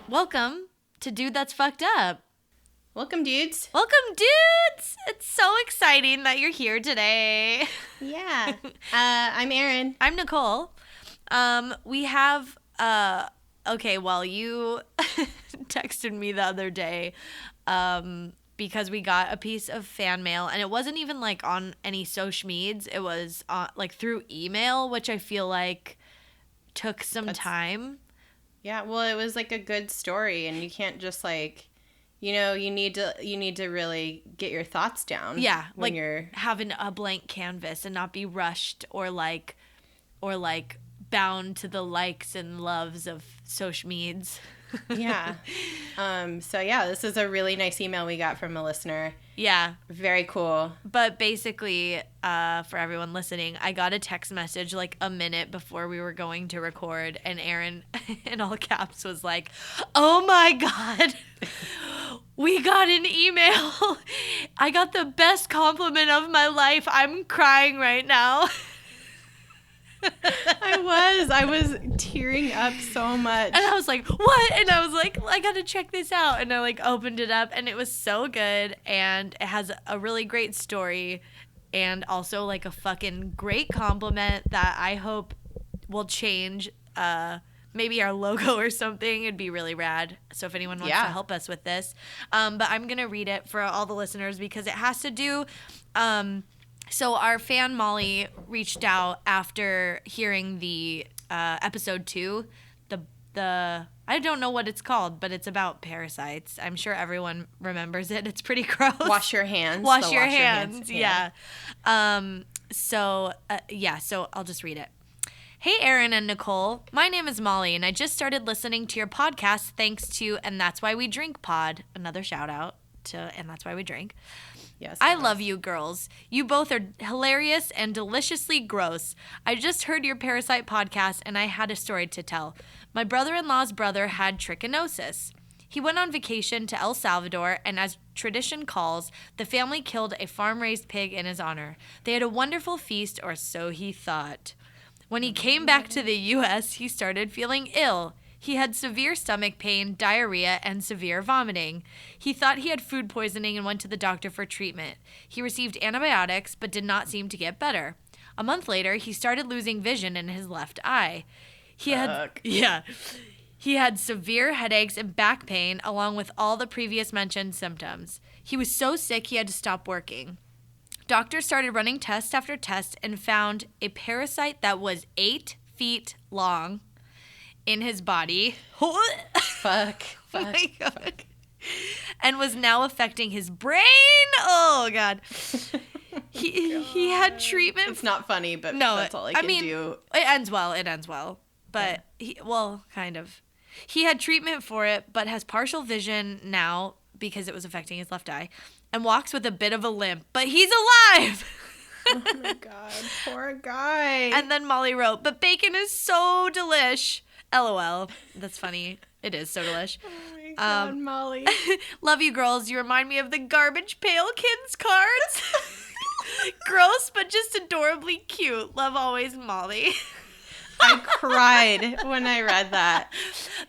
Welcome to Dude That's Fucked Up. Welcome, dudes. Welcome, dudes. It's so exciting that you're here today. Yeah. I'm Erin. I'm Nicole. We have, you texted me the other day because we got a piece of fan mail, and it wasn't even like on any social medias. It was like through email, which I feel like took some time. Yeah, well, it was like a good story, and you can't just like, you need to really get your thoughts down. Yeah, when like you're having a blank canvas and not be rushed or bound to the likes and loves of social medias. Yeah. So yeah, this is a really nice email we got from a listener. Yeah. Very cool. But basically, for everyone listening, I got a text message like a minute before we were going to record, and Erin, in all caps, was like, "Oh my God, we got an email. I got the best compliment of my life. I'm crying right now." I was tearing up so much. And I was like, what? And I was like, I gotta check this out. And I like opened it up, and it was so good, and it has a really great story, and also like a fucking great compliment that I hope will change maybe our logo or something. It'd be really rad. So if anyone wants to help us with this. But I'm gonna read it for all the listeners because it has to do so our fan Molly reached out after hearing the episode 2, the I don't know what it's called, but it's about parasites. I'm sure everyone remembers it. It's pretty gross. Wash your hands. Wash your hands. Yeah. So I'll just read it. Hey, Erin and Nicole. My name is Molly, and I just started listening to your podcast thanks to And That's Why We Drink Pod. Another shout out to And That's Why We Drink. Yes. I love you girls. You both are hilarious and deliciously gross. I just heard your Parasite podcast, and I had a story to tell. My brother-in-law's brother had trichinosis. He went on vacation to El Salvador, and as tradition calls, the family killed a farm-raised pig in his honor. They had a wonderful feast, or so he thought. When he came back to the U.S., he started feeling ill. He had severe stomach pain, diarrhea, and severe vomiting. He thought he had food poisoning and went to the doctor for treatment. He received antibiotics, but did not seem to get better. A month later, he started losing vision in his left eye. He had severe headaches and back pain, along with all the previous mentioned symptoms. He was so sick he had to stop working. Doctors started running test after test and found a parasite that was 8 feet long in his body. Fuck. Oh my God. And was now affecting his brain. Oh God. He had treatment. It's not funny, but no, that's all I can do. It ends well. But kind of. He had treatment for it, but has partial vision now because it was affecting his left eye, and walks with a bit of a limp. But he's alive. Oh my God, poor guy. And then Molly wrote, "But bacon is so delish." LOL. That's funny. It is so delish. Oh my God, Molly. Love you girls. You remind me of the Garbage Pail Kids cards. Gross, but just adorably cute. Love always, Molly. I cried when I read that.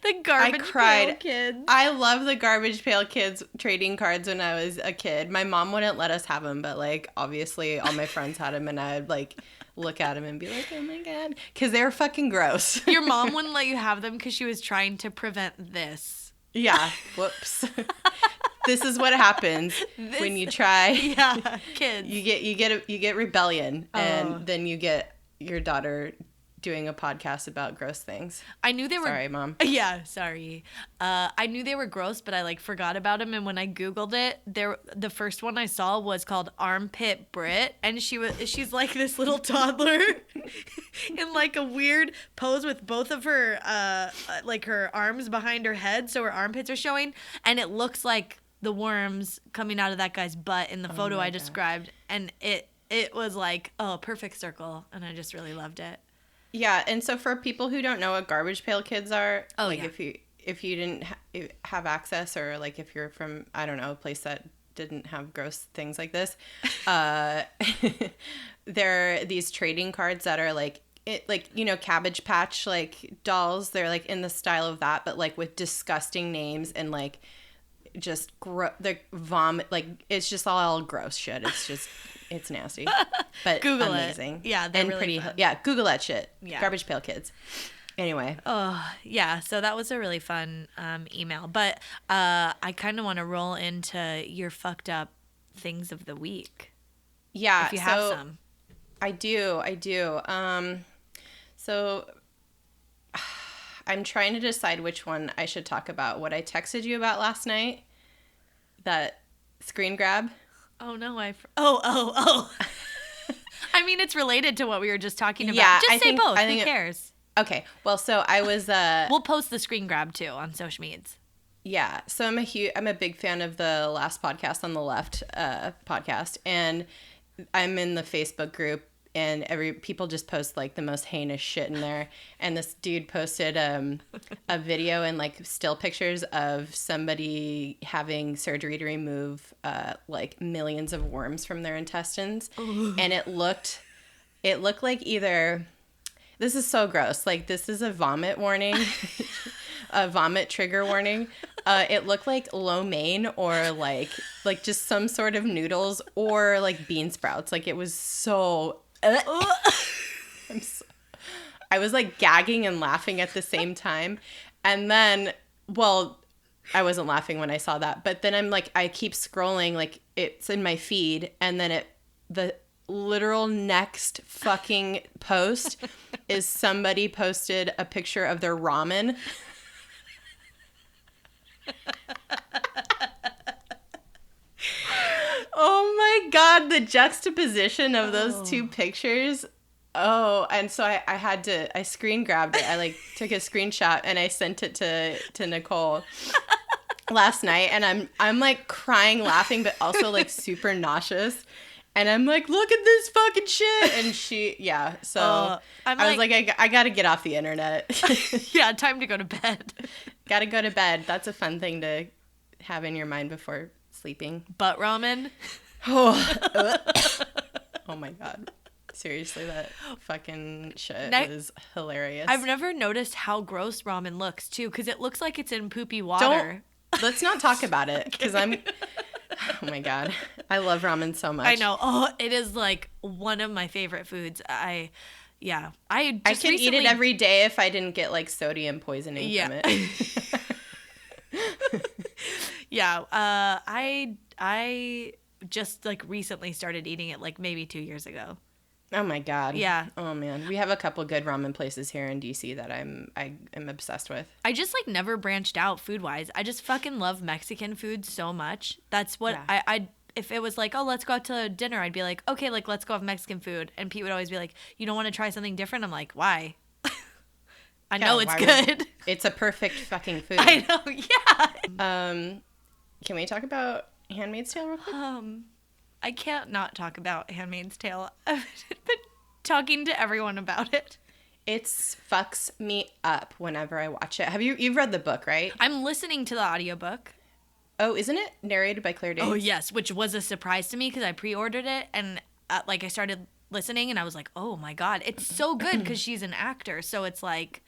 The Garbage Pail Kids. I love the Garbage Pail Kids trading cards when I was a kid. My mom wouldn't let us have them, but like obviously all my friends had them, and I'd like look at them and be like, oh my God, because they're fucking gross. Your mom wouldn't let you have them because she was trying to prevent this. Yeah. Whoops. This is what happens when you try. Yeah, kids. You get rebellion, and then you get your daughter doing a podcast about gross things. I knew they were. Sorry, Mom. Yeah, sorry. I knew they were gross, but I like forgot about them. And when I Googled it, the first one I saw was called Armpit Brit, and she's like this little toddler in like a weird pose with both of her like her arms behind her head, so her armpits are showing, and it looks like the worms coming out of that guy's butt in the photo I described, and it was like, oh, perfect circle, and I just really loved it. Yeah, and so for people who don't know what Garbage Pail Kids are, if you didn't have access, or like if you're from, I don't know, a place that didn't have gross things like this, there are these trading cards that are like, Cabbage Patch like dolls. They're like in the style of that, but like with disgusting names and like just the vomit. Like it's just all gross shit. It's nasty, but Google amazing. it. Yeah, they're and really pretty. fun. Yeah, Google that shit. Yeah. Garbage Pail Kids. Anyway. Oh, yeah. So that was a really fun email. But I kind of want to roll into your fucked up things of the week. Yeah. If you have some. I do. So I'm trying to decide which one I should talk about. What I texted you about last night, that screen grab. Oh, no. Oh. I mean, it's related to what we were just talking about. Yeah, Just say both. Who cares? Okay. Well, so I was... we'll post the screen grab, too, on social medias. Yeah. So I'm a big fan of the Last Podcast on the Left podcast. And I'm in the Facebook group, and people just post like the most heinous shit in there. And this dude posted a video and like still pictures of somebody having surgery to remove like millions of worms from their intestines. Ooh. And it looked like either, this is so gross, like this is a vomit warning, a vomit trigger warning. It looked like lo mein, or like just some sort of noodles, or like bean sprouts. Like it was so... I was like gagging and laughing at the same time. And then, well, I wasn't laughing when I saw that, but then I keep scrolling, like it's in my feed, and then the literal next fucking post is somebody posted a picture of their ramen. Oh my God, the juxtaposition of those two pictures. Oh, and so I screen grabbed it. I like took a screenshot and I sent it to Nicole last night, and I'm like crying laughing, but also like super nauseous. And I'm like, look at this fucking shit. And so I was like, I got to get off the internet. Yeah, time to go to bed. Got to go to bed. That's a fun thing to have in your mind before sleeping. Butt ramen. Oh my God. Seriously, that fucking shit is hilarious. I've never noticed how gross ramen looks, too, because it looks like it's in poopy water. Let's not talk about it, because oh my God. I love ramen so much. I know. Oh, it is like one of my favorite foods. I could eat it every day if I didn't get like sodium poisoning from it. Yeah. I just like recently started eating it, like maybe 2 years ago. Oh my God. Yeah. Oh man. We have a couple good ramen places here in DC that I am obsessed with. I just like never branched out food wise. I just fucking love Mexican food so much. That's what I if it was like, oh, let's go out to dinner, I'd be like, okay, like let's go have Mexican food. And Pete would always be like, you don't want to try something different? I'm like, why? I know it's good. It's a perfect fucking food. I know, yeah. Can we talk about Handmaid's Tale real quick? I can't not talk about Handmaid's Tale. I've been talking to everyone about it. It fucks me up whenever I watch it. You've read the book, right? I'm listening to the audiobook. Oh, isn't it narrated by Claire Danes? Oh, yes, which was a surprise to me because I pre-ordered it, and I started listening and I was like, oh my God, it's so good because she's an actor. So it's like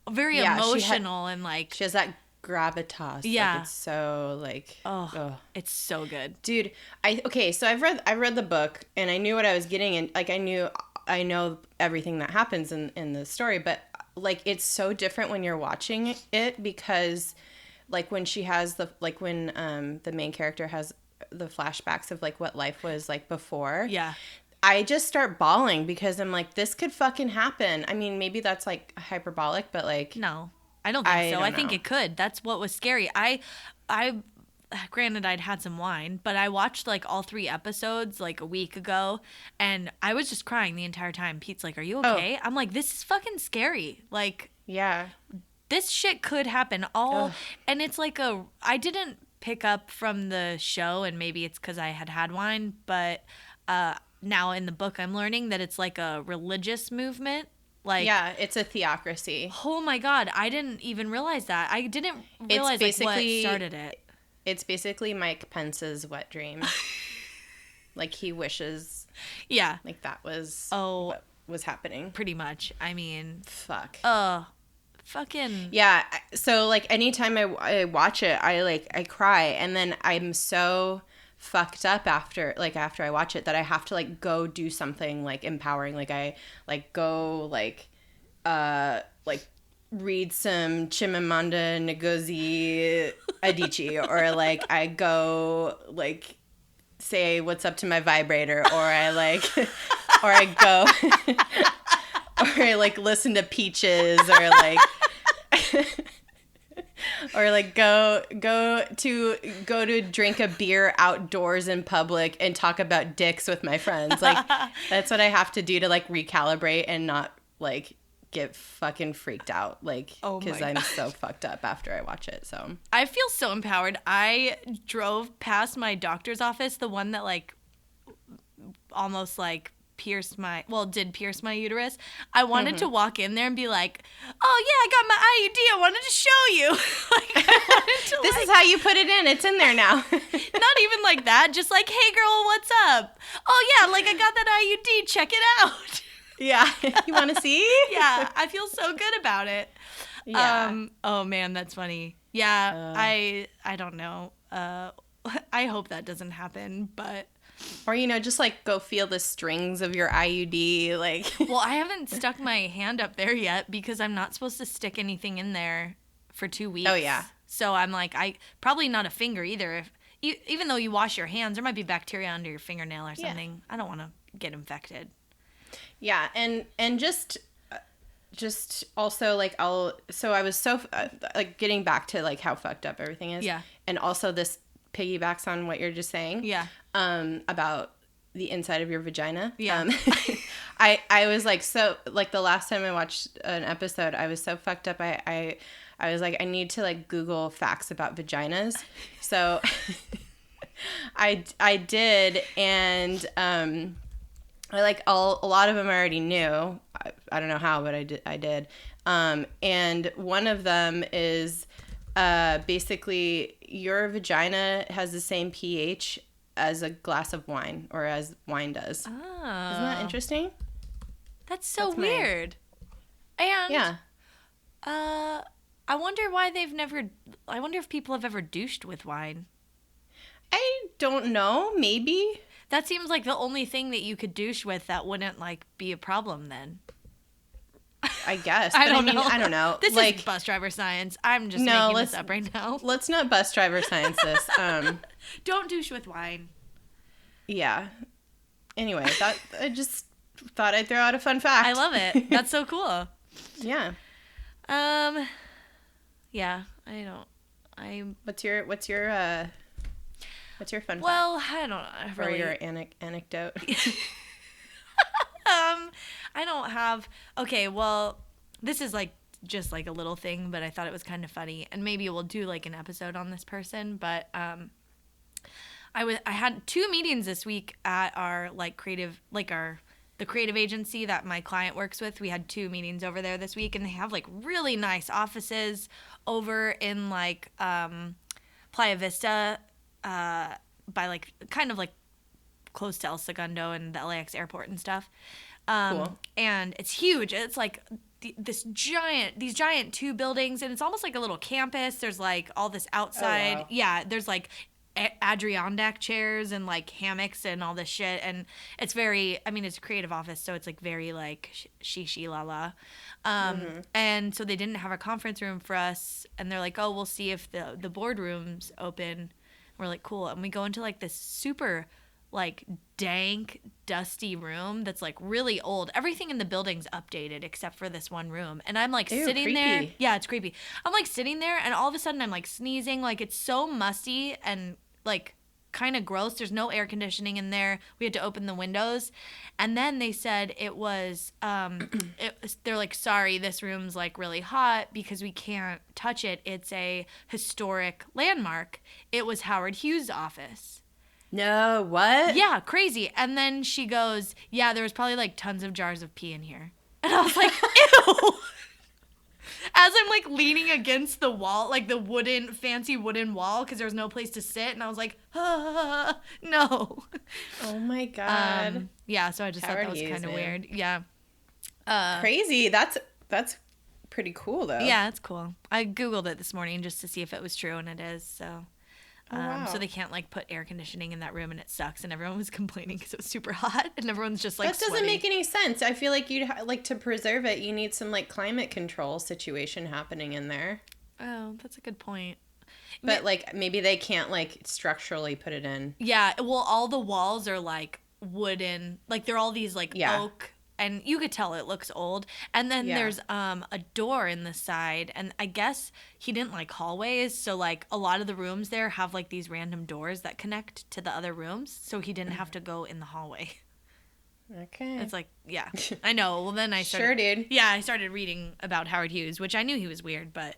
very emotional and like... She has that gravitas. Yeah. Like, it's so like... Oh, it's so good. Dude, so I read the book and I knew what I was getting, and like I know everything that happens in the story, but like it's so different when you're watching it, because like when she has the main character has the flashbacks of like what life was like before. Yeah. I just start bawling because I'm like, this could fucking happen. I mean, maybe that's like hyperbolic, but like... No, I don't think so. I think it could. That's what was scary. I granted I'd had some wine, but I watched like all 3 episodes like a week ago, and I was just crying the entire time. Pete's like, are you okay? I'm like, this is fucking scary. Like, yeah, this shit could happen. And it's like I didn't pick up from the show, and maybe it's because I had wine, but now in the book I'm learning that it's like a religious movement Like, yeah, it's a theocracy. Oh my God, I didn't even realize that. I didn't realize like, what started it. It's basically Mike Pence's wet dream. Like, he wishes. Yeah. Like, that was what was happening. Pretty much. I mean. Fuck. Fucking. Yeah. So, like, anytime I watch it, I cry. And then I'm so fucked up after I watch it that I have to, like, go do something, like, empowering. Like, I, like, go, like, read some Chimamanda Ngozi Adichie, or, like, I go, like, say what's up to my vibrator, or I, like, or I go, or I, like, listen to Peaches, or, like, or, like, go to drink a beer outdoors in public and talk about dicks with my friends. Like, that's what I have to do to, like, recalibrate and not, like, get fucking freaked out, like, because I'm so fucked up after I watch it. So I feel so empowered. I drove past my doctor's office, the one that, like, almost, like, did pierce my uterus. I wanted to walk in there and be like, oh yeah, I got my IUD, I wanted to show you. Like, I wanted to, this is how you put it in, it's in there now. Not even like that, just like, hey girl, what's up? Oh yeah, like, I got that IUD, check it out. Yeah. You want to see? Yeah, I feel so good about it. Yeah. Oh man, that's funny. Yeah, I don't know. I hope that doesn't happen, but. Or, you know, just, like, go feel the strings of your IUD, like. Well, I haven't stuck my hand up there yet because I'm not supposed to stick anything in there for 2 weeks. Oh, yeah. So I'm like, probably not a finger either. Even though you wash your hands, there might be bacteria under your fingernail or something. Yeah. I don't want to get infected. Yeah, and just also, like, I was so, like, getting back to, like, how fucked up everything is. Yeah. And also this piggybacks on what you're just saying. Yeah. About the inside of your vagina. Yeah. I was, like, so, like, the last time I watched an episode, I was so fucked up, I was like, I need to, like, Google facts about vaginas. So I did, and I, like, a lot of them I already knew. I don't know how, but I did. And one of them is basically your vagina has the same pH as a glass of wine, or as wine does. Oh. Isn't that interesting? That's weird. And yeah. I wonder why I wonder if people have ever douched with wine. I don't know. Maybe. That seems like the only thing that you could douche with that wouldn't, like, be a problem then. I guess. I don't know. This like, is bus driver science. I'm just making this up right now. Let's not bus driver science this. Don't douche with wine. Yeah. Anyway, I just thought I'd throw out a fun fact. I love it. That's so cool. Yeah. Yeah. What's your fun fact? Well, I don't really. Or your anecdote. I don't have. Okay, well, this is, like, just, like, a little thing, but I thought it was kind of funny, and maybe we'll do, like, an episode on this person. But I had 2 meetings this week at our, like, the creative agency that my client works with. We had 2 meetings over there this week, and they have, like, really nice offices over in, like, Playa Vista, by, like, kind of, like, close to El Segundo and the LAX airport and stuff. Cool. And it's huge. It's, like, these giant 2 buildings, and it's almost like a little campus. There's, like, all this outside. Oh, wow. Yeah, there's, like, Adirondack chairs and, like, hammocks and all this shit. And it's very, I mean, it's a creative office, so it's, like, very, like, she la la. And so they didn't have a conference room for us, and they're like, oh, we'll see if the boardroom's open. We're like, cool. And we go into, like, this super, like, dank, dusty room that's, like, really old. Everything in the building's updated except for this one room. And I'm, like, sitting creepy. There. Yeah, it's creepy. I'm, like, sitting there, and all of a sudden I'm, like, sneezing. Like, it's so musty and, like, kind of gross. There's no air conditioning in there. We had to open the windows. And then they said it was, they're like, sorry, this room's, like, really hot because we can't touch it. It's a historic landmark. It was Howard Hughes' office. No, what? Yeah, crazy. And then she goes, yeah, there was probably, like, tons of jars of pee in here. And And I was like, ew. As I'm like leaning against the wall, like the fancy wooden wall, because there was no place to sit. And I was like, no. Oh my God. Yeah, so I just thought that was kind of weird. Yeah. Crazy. That's pretty cool though. Yeah, it's cool. I Googled it this morning just to see if it was true, and it is. So, wow. So they can't like put air conditioning in that room, and it sucks. And everyone was complaining because it was super hot, and everyone's just like, that doesn't sweaty. make any sense. I feel like you'd like to preserve it. You need some like climate control situation happening in there. Oh, that's a good point. But like maybe they can't like structurally put it in. Yeah, well, all the walls are like wooden, like they're all these like oak. And you could tell it looks old. And then there's a door in the side. And I guess he didn't like hallways. So, like, a lot of the rooms there have, like, these random doors that connect to the other rooms. So he didn't have to go in the hallway. Okay. It's like, yeah. I know. Well, then I started. Sure, dude. Yeah, I started reading about Howard Hughes, which I knew he was weird. But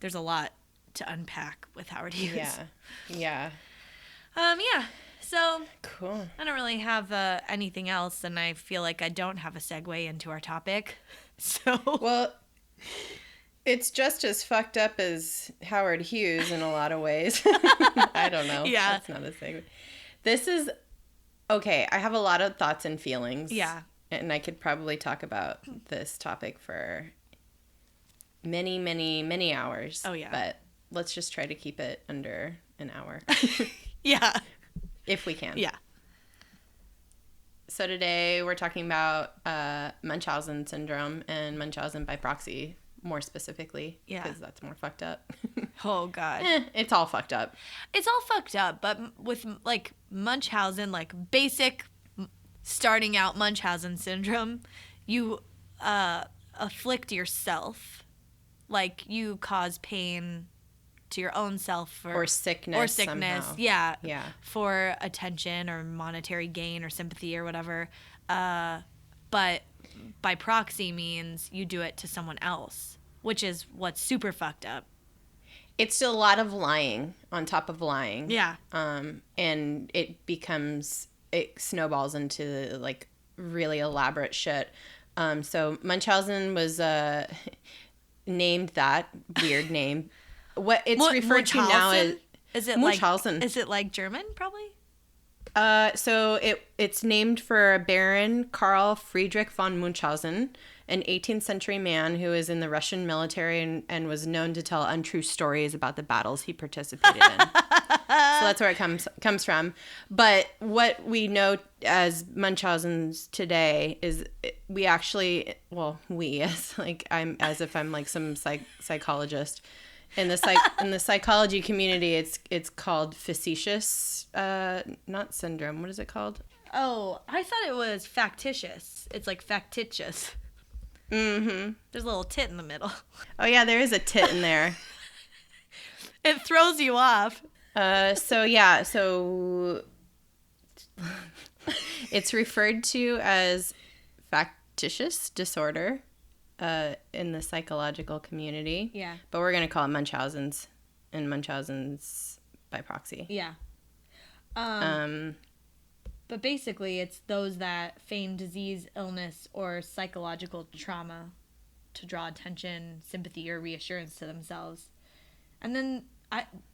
there's a lot to unpack with Howard Hughes. Yeah. Yeah. So, cool. I don't really have anything else, and I feel like I don't have a segue into our topic. So, well, it's just as fucked up as Howard Hughes in a lot of ways. I don't know. Yeah. That's not a segue. This is, okay, I have a lot of thoughts and feelings. Yeah. And I could probably talk about this topic for many, many, many hours. Oh, yeah. But let's just try to keep it under an hour. Yeah. If we can. Yeah. So today we're talking about Munchausen syndrome and Munchausen by proxy, more specifically. Yeah. Because that's more fucked up. Oh, God. It's all fucked up. It's all fucked up, but with, like, Munchausen, like, basic starting out Munchausen syndrome, you afflict yourself. Like, you cause pain to your own self or sickness somehow. Yeah Yeah. For attention or monetary gain or sympathy or whatever, but by proxy means you do it to someone else, which is what's super fucked up. It's still a lot of lying on top of lying. Yeah. And it snowballs into like really elaborate shit. So Munchausen was named that weird name. What it's referred to now is it Munchausen. Like, is it like German probably? So it's named for Baron Karl Friedrich von Munchausen, an 18th century man who was in the Russian military and was known to tell untrue stories about the battles he participated in. So that's where it comes from. But what we know as Munchausen's today is we actually, as if I'm like some psychologist. In the psychology community, it's called facetious, not syndrome. What is it called? Oh, I thought it was factitious. It's like factitious. Mm-hmm. There's a little tit in the middle. Oh yeah, there is a tit in there. It throws you off. So it's referred to as factitious disorder. In the psychological community. Yeah. But we're going to call it Munchausen's and Munchausen's by proxy. Yeah. But basically, it's those that feign disease, illness, or psychological trauma to draw attention, sympathy, or reassurance to themselves. And then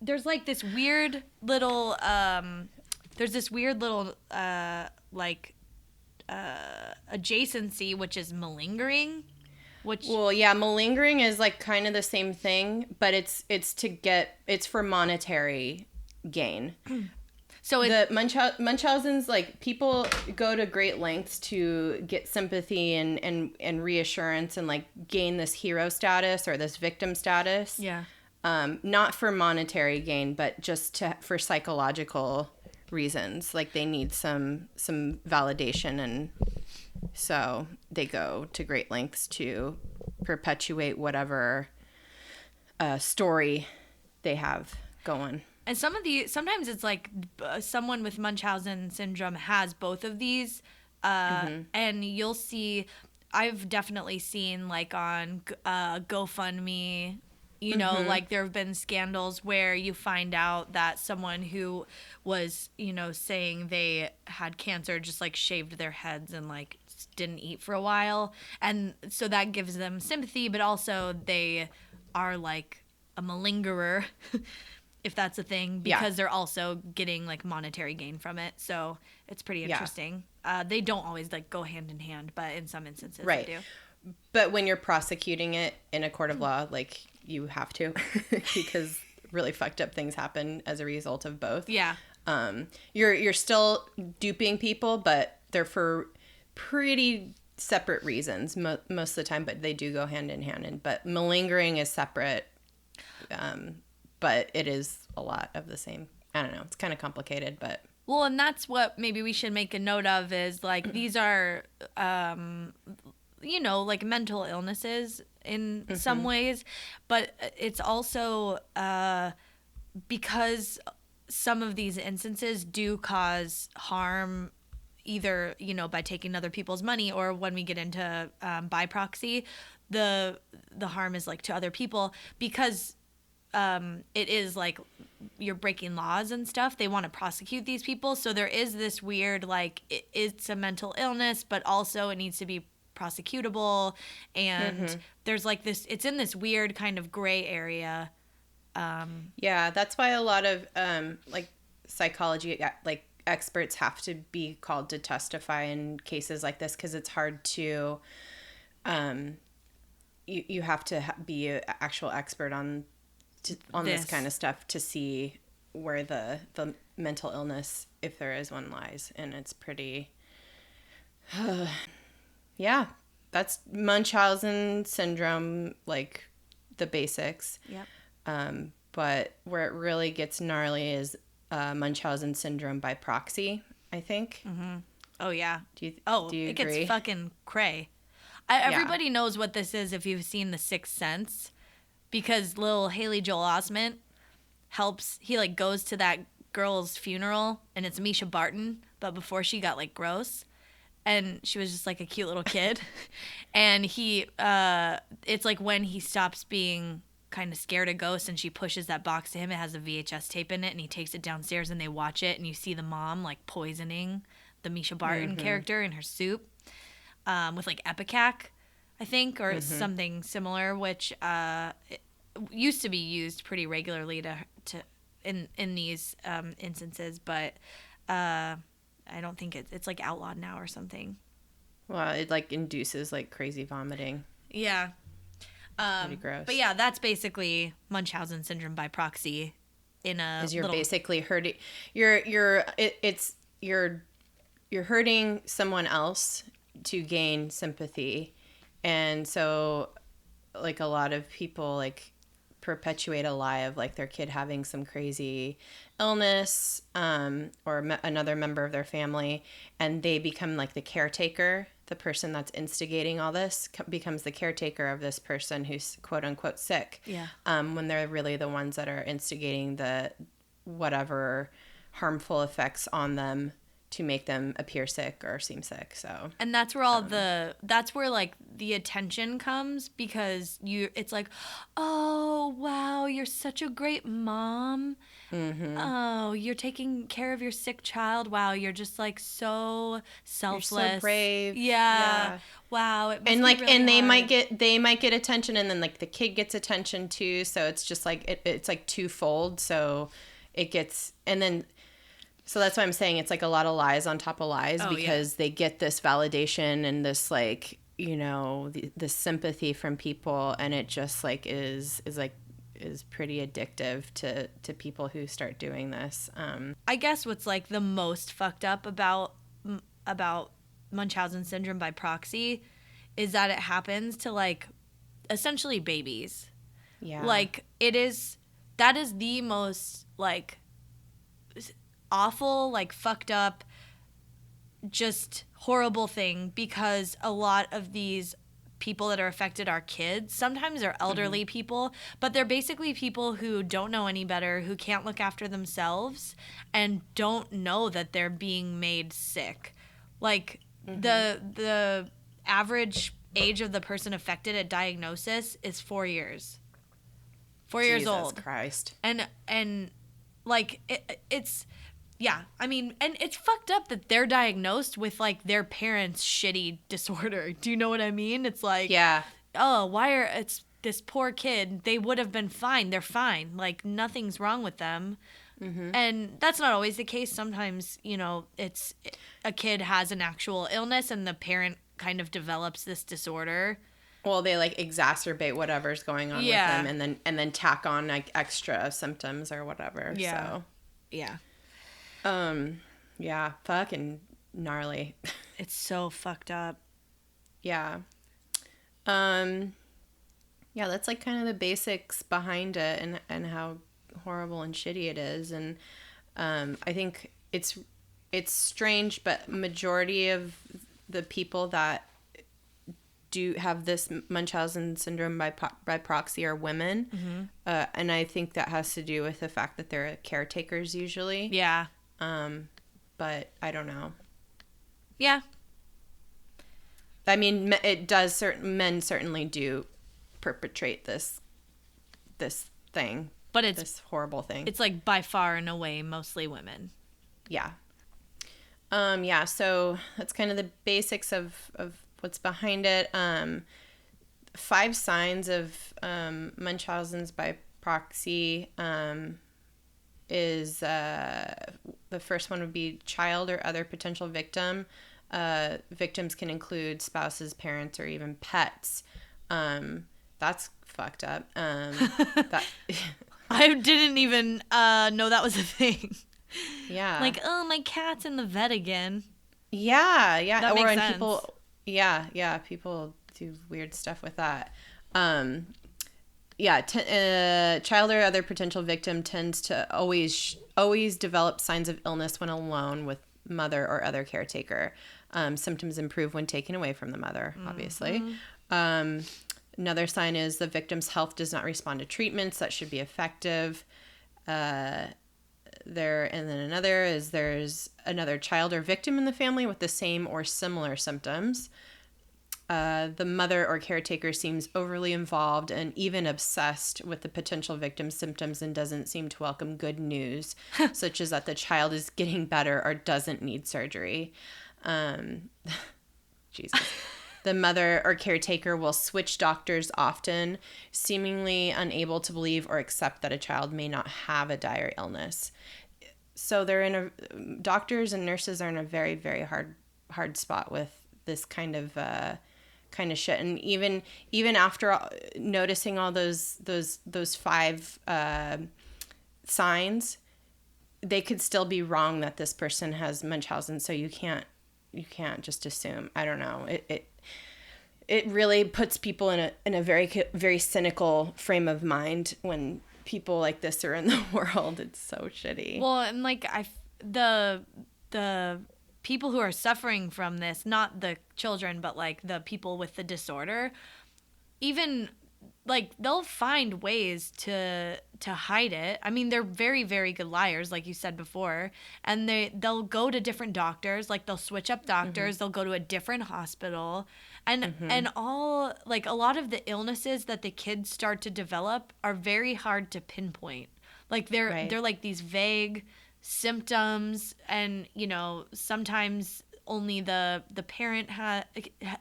there's like this weird little, adjacency, which is malingering. Malingering is like kind of the same thing, but it's for monetary gain. So the Munchausen's, like, people go to great lengths to get sympathy and reassurance and like gain this hero status or this victim status. Yeah. Not for monetary gain, but just for psychological reasons. Like they need some validation, and so they go to great lengths to perpetuate whatever story they have going. And sometimes it's like someone with Munchausen syndrome has both of these, and you'll see, I've definitely seen like on GoFundMe, you know, like there have been scandals where you find out that someone who was, you know, saying they had cancer just like shaved their heads and like just didn't eat for a while. And so that gives them sympathy, but also they are like a malingerer, if that's a thing, because they're also getting like monetary gain from it. So it's pretty interesting. They don't always like go hand in hand, but in some instances they do. But when you're prosecuting it in a court of law, like you have to, because really fucked up things happen as a result of both. Yeah. You're still duping people, but they're for pretty separate reasons most of the time, but they do go hand in hand. But malingering is separate, but it is a lot of the same. I don't know. It's kind of complicated, but... Well, and that's what maybe we should make a note of is, like, these are, you know, like mental illnesses in some ways, but it's also because some of these instances do cause harm either, you know, by taking other people's money, or when we get into by proxy, the harm is like to other people, because it is like you're breaking laws and stuff. They want to prosecute these people. So there is this weird, like, it's a mental illness, but also it needs to be prosecutable. And there's like this, it's in this weird kind of gray area. Yeah, that's why a lot of like psychology, like experts have to be called to testify in cases like this, because it's hard to, you have to be an actual expert on this kind of stuff to see where the mental illness, if there is one, lies. And it's pretty, yeah, that's Munchausen syndrome, like the basics. Yep. But where it really gets gnarly is Munchausen Syndrome by Proxy, I think. Mm-hmm. Oh, yeah. Do you it agree? gets fucking cray. Everybody knows what this is if you've seen The Sixth Sense, because little Haley Joel Osment helps. He, like, goes to that girl's funeral, and it's Misha Barton, but before she got, like, gross. And she was just, like, a cute little kid. And he, it's, like, when he stops being kind of scared of ghosts, and she pushes that box to him. It has a VHS tape in it, and he takes it downstairs, and they watch it, and you see the mom, like, poisoning the Misha Barton character in her soup with, like, ipecac, I think, or something similar, which it used to be used pretty regularly to in these instances, but I don't think it's like outlawed now or something. Well, it like induces like crazy vomiting. Yeah. Pretty gross. But yeah, that's basically Munchausen syndrome by proxy. You're basically hurting. You're hurting someone else to gain sympathy, and so like a lot of people like perpetuate a lie of like their kid having some crazy illness or another member of their family, and they become like the caretaker. The person that's instigating all this becomes the caretaker of this person who's quote unquote sick. Yeah. When they're really the ones that are instigating the whatever harmful effects on them to make them appear sick or seem sick. So, and that's where that's where like the attention comes, because it's like, oh wow, you're such a great mom. Oh, you're taking care of your sick child. Wow, you're just like so selfless. You're so brave. Yeah. Wow. It must and like, be really and hard. they might get attention, and then like the kid gets attention too. So it's just like it's like twofold. So it gets, and then. So that's why I'm saying it's like a lot of lies on top of lies, because they get this validation and this like, you know, this sympathy from people, and it just like is pretty addictive to people who start doing this. I guess what's like the most fucked up about Munchausen syndrome by proxy is that it happens to like essentially babies. Yeah. Like that is the most like awful, like fucked up, just horrible thing, because a lot of these people that are affected are kids. Sometimes they're elderly people, but they're basically people who don't know any better, who can't look after themselves, and don't know that they're being made sick. Like the average age of the person affected at diagnosis is 4 years. 4 years old. Jesus Christ. And like it's Yeah, I mean, and it's fucked up that they're diagnosed with, like, their parents' shitty disorder. Do you know what I mean? It's like, Yeah. oh, it's this poor kid. They would have been fine. They're fine. Like, nothing's wrong with them. Mm-hmm. And that's not always the case. Sometimes, you know, it's a kid has an actual illness and the parent kind of develops this disorder. Well, they like exacerbate whatever's going on with them and then tack on like extra symptoms or whatever. Yeah. So. Yeah. Yeah, fucking gnarly. It's so fucked up. Yeah. Yeah, that's like kind of the basics behind it and how horrible and shitty it is. And I think it's strange, but majority of the people that do have this Munchausen syndrome by proxy are women. Mm-hmm. And I think that has to do with the fact that they're caretakers usually. Yeah. But I don't know. Yeah. I mean, it does. Men certainly do perpetrate this thing, but it's this horrible thing. It's like by far and away mostly women. Yeah. Yeah. So that's kind of the basics of what's behind it. 5 signs of Munchausen's by proxy is the first one would be child or other potential victim. Victims can include spouses, parents, or even pets. That's fucked up. That I didn't even know that was a thing. Yeah. Like, oh, my cat's in the vet again. Yeah, yeah. That makes sense. People, people do weird stuff with that. Child or other potential victim tends to always develop signs of illness when alone with mother or other caretaker. Symptoms improve when taken away from the mother, obviously. Mm-hmm. Another sign is the victim's health does not respond to treatments that should be effective. And then another is there's another child or victim in the family with the same or similar symptoms. The mother or caretaker seems overly involved and even obsessed with the potential victim's symptoms and doesn't seem to welcome good news, such as that the child is getting better or doesn't need surgery. Jesus. The mother or caretaker will switch doctors often, seemingly unable to believe or accept that a child may not have a dire illness. So doctors and nurses are in a very, very hard spot with this kind of shit. And even after noticing all those 5 signs, they could still be wrong that this person has Munchausen. So you can't just assume. I don't know. It really puts people in a very, very cynical frame of mind when people like this are in the world. It's so shitty. Well, and like the people who are suffering from this, not the children, but like the people with the disorder, even like they'll find ways to hide it. I mean, they're very, very good liars, like you said before, and they'll go to different doctors, like they'll switch up doctors, mm-hmm. They'll go to a different hospital, and mm-hmm. and all like a lot of the illnesses that the kids start to develop are very hard to pinpoint. Like they're like these vague symptoms, and you know, sometimes only the parent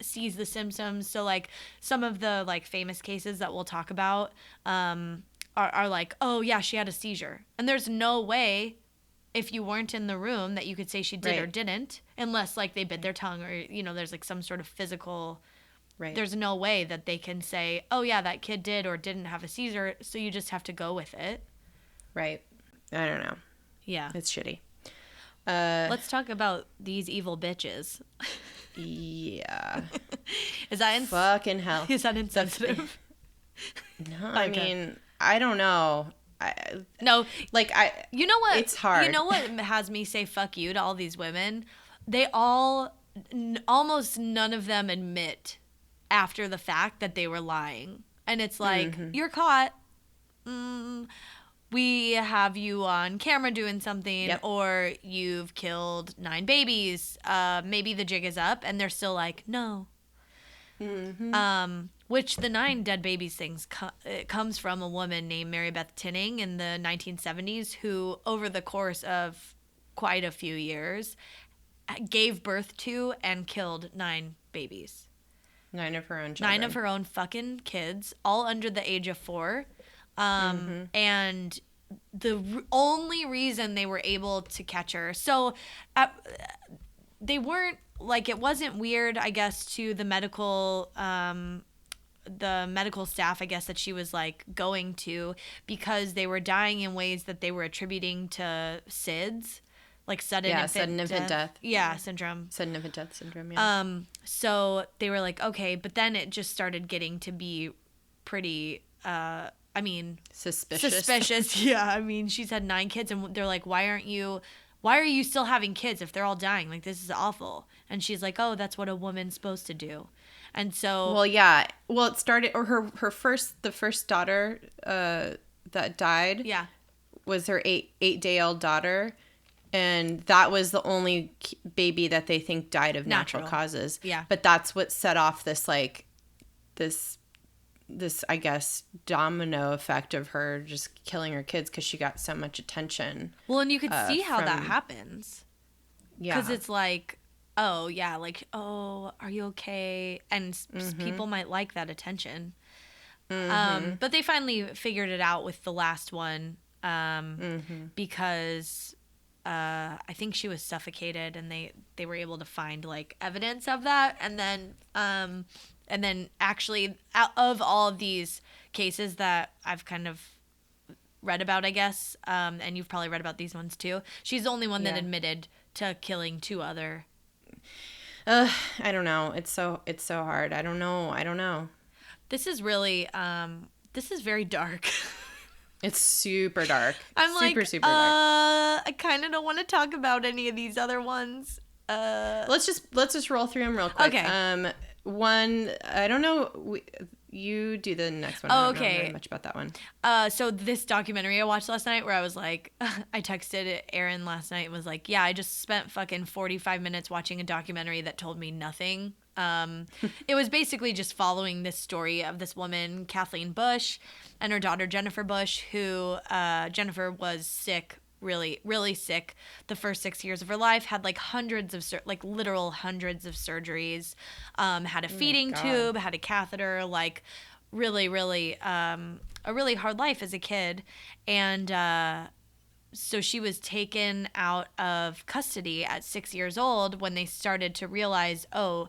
sees the symptoms. So like some of the like famous cases that we'll talk about are like, oh yeah, she had a seizure, and there's no way if you weren't in the room that you could say she did or didn't, unless like they bit their tongue or you know there's like some sort of physical. There's no way that they can say, oh yeah, that kid did or didn't have a seizure, so you just have to go with it. Right. I don't know. Yeah. It's shitty. Let's talk about these evil bitches. Yeah. Is that fucking hell? Is that insensitive? No, I mean, I don't know. No, like you know what? It's hard. You know what has me say fuck you to all these women? They all, almost none of them admit after the fact that they were lying, and it's like mm-hmm. You're caught. We have you on camera doing something, yep. Or you've killed 9 babies. Maybe the jig is up, and they're still like, no. Mm-hmm. Which the 9 dead babies things it comes from a woman named Mary Beth Tinning in the 1970s, who over the course of quite a few years, gave birth to and killed 9 babies. 9 of her own children. 9 of her own fucking kids, all under the age of 4. And the only reason they were able to catch her, so they weren't, like, it wasn't weird, I guess, to the medical staff, I guess, that she was, like, going to, because they were dying in ways that they were attributing to SIDS, like sudden infant death. Yeah, syndrome. Sudden infant death syndrome, yeah. So they were like, okay, but then it just started getting to be pretty, suspicious. Yeah, I mean, she's had 9 kids, and they're like, why are you still having kids if they're all dying? Like, this is awful. And she's like, oh, that's what a woman's supposed to do. And so... Well, yeah. Well, it started... Or the first daughter that died... Yeah. Was her 8-day-old daughter. And that was the only baby that they think died of natural causes. Yeah. But that's what set off this, like... This, I guess, domino effect of her just killing her kids because she got so much attention. Well, and you could see how that happens. Yeah. Because it's like... Oh, yeah, like, oh, are you okay? And people might like that attention. But they finally figured it out with the last one because I think she was suffocated, and they were able to find, like, evidence of that. And then actually, out of all of these cases that I've kind of read about, I guess, and you've probably read about these ones too, she's the only one that admitted to killing 2 other... I don't know. It's so hard. I don't know. This is really this is very dark. It's super dark. I'm super dark. I kind of don't want to talk about any of these other ones. Let's just roll through them real quick. Okay. One, I don't know. You do the next one. I don't know very much about that one. So this documentary I watched last night, where I was like, I texted Erin last night and was like, yeah, I just spent fucking 45 minutes watching a documentary that told me nothing. It was basically just following this story of this woman, Kathleen Bush, and her daughter, Jennifer Bush, who Jennifer was sick, really, really sick the first 6 years of her life, had like literal hundreds of surgeries, had a feeding tube, had a catheter, like really, really, a really hard life as a kid. And so she was taken out of custody at 6 years old when they started to realize, oh,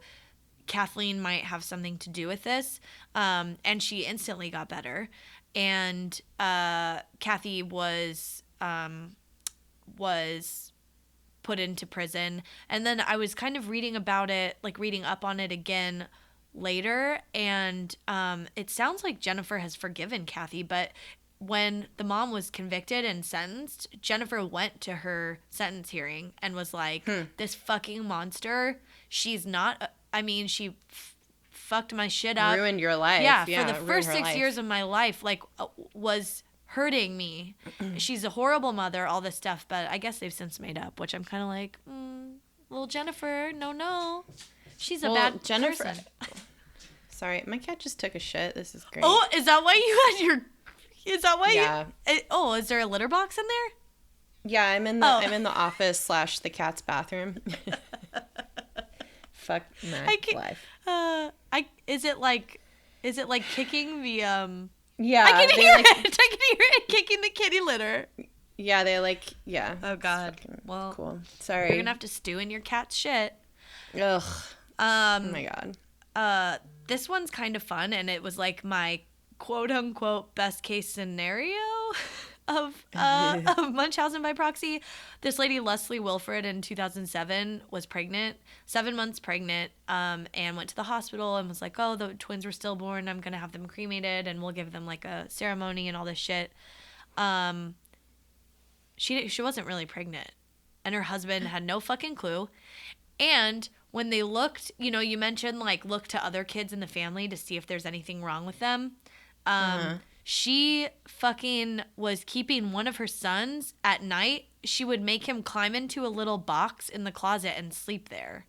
Kathleen might have something to do with this. And she instantly got better. And Kathy was put into prison. And then I was kind of reading about it, like reading up on it again later. And it sounds like Jennifer has forgiven Kathy, but when the mom was convicted and sentenced, Jennifer went to her sentence hearing and was like, this fucking monster, she's not, she fucked my shit up. Ruined your life. Yeah, for the first 6 years of my life, like, was hurting me. She's a horrible mother, all this stuff, but I guess they've since made up, which I'm kind of like, well, Jennifer, no. She's a bad person. Sorry, my cat just took a shit. This is great. Oh, is that why you had your... Is that why you... Is there a litter box in there? Yeah, I'm in the office / the cat's bathroom. Fuck my life. Is it like kicking the Yeah, I can hear it. I can hear it kicking the kitty litter. Yeah, Oh God. Well, cool. Sorry. You're gonna have to stew in your cat's shit. Ugh. Oh my God. This one's kind of fun, and it was like my quote unquote best case scenario of Munchausen by proxy. This lady, Leslie Wilfred, in 2007 was pregnant, 7 months pregnant, and went to the hospital and was like, oh, the twins were stillborn. I'm going to have them cremated and we'll give them like a ceremony and all this shit. She wasn't really pregnant, and her husband had no fucking clue. And when they looked, you mentioned like look to other kids in the family to see if there's anything wrong with them. She fucking was keeping one of her sons at night. She would make him climb into a little box in the closet and sleep there.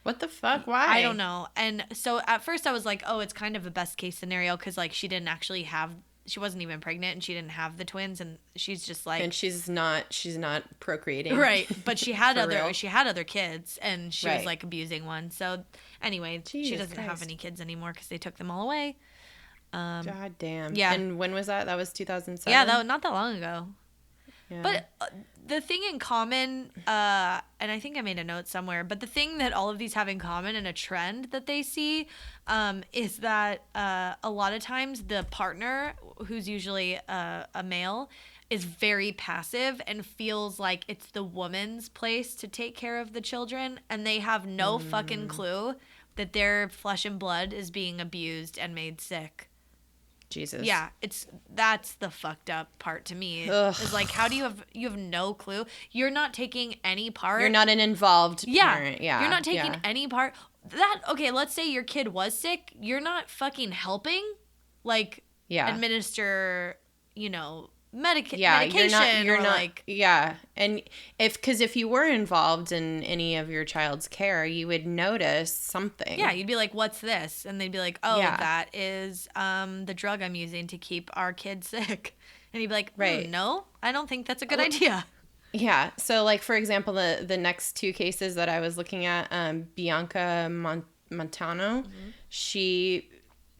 What the fuck? Why? I don't know. And so at first I was like, oh, it's kind of a best case scenario because like she she wasn't even pregnant and she didn't have the twins, and she's just like, and she's not procreating, right, but she had real. she had other kids, and she was Right. like abusing one. So anyway, she Jesus doesn't have Christ. any kids anymore because they took them all away. God damn. Yeah. And when was that? That was 2007? Yeah, that not that long ago. Yeah. But the thing in common, and I think I made a note somewhere, but the thing that all of these have in common and a trend that they see is that a lot of times the partner, who's usually a male, is very passive and feels like it's the woman's place to take care of the children, and they have no fucking clue that their flesh and blood is being abused and made sick. Jesus. Yeah, that's the fucked up part to me. Ugh. Is like, how do you have no clue? You're not taking any part. You're not an involved parent. Yeah. You're not taking any part. Okay, let's say your kid was sick. You're not fucking helping, like, administer, medication. You're not like, and if you were involved in any of your child's care, you would notice something. Yeah, you'd be like, what's this? And they'd be like, oh, that is the drug I'm using to keep our kid sick. And you'd be like, right. No, I don't think that's a good idea. Yeah. So, like, for example, the next two cases that I was looking at, Bianca Montano, she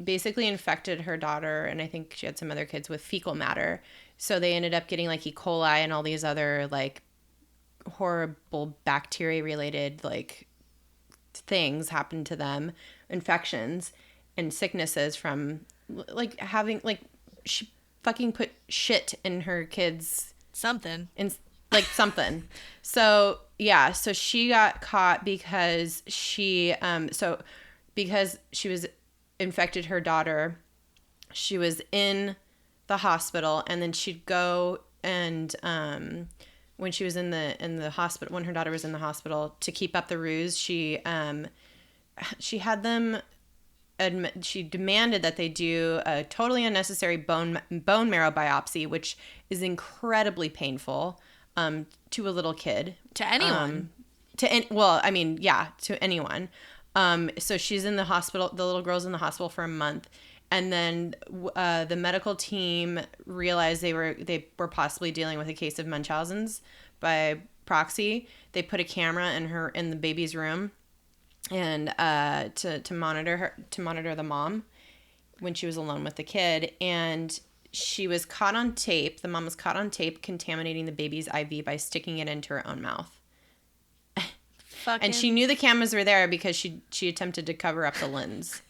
basically infected her daughter, and I think she had some other kids, with fecal matter. So they ended up getting like E. coli and all these other like horrible bacteria related like things happened to them, infections and sicknesses from like having like she fucking put shit in her kids something. So yeah, so she got caught because she because she was infected her daughter. She was in the hospital, and then she'd go and when she was in the hospital, when her daughter was in the hospital, to keep up the ruse, she had them she demanded that they do a totally unnecessary bone marrow biopsy, which is incredibly painful to a little kid, to anyone. To anyone. So she's in the hospital. The little girl's in the hospital for a month. And then the medical team realized they were possibly dealing with a case of Munchausen's by proxy. They put a camera in the baby's room, and to monitor the mom when she was alone with the kid. And she was caught on tape. The mom was caught on tape contaminating the baby's IV by sticking it into her own mouth. And she knew the cameras were there because she attempted to cover up the lens.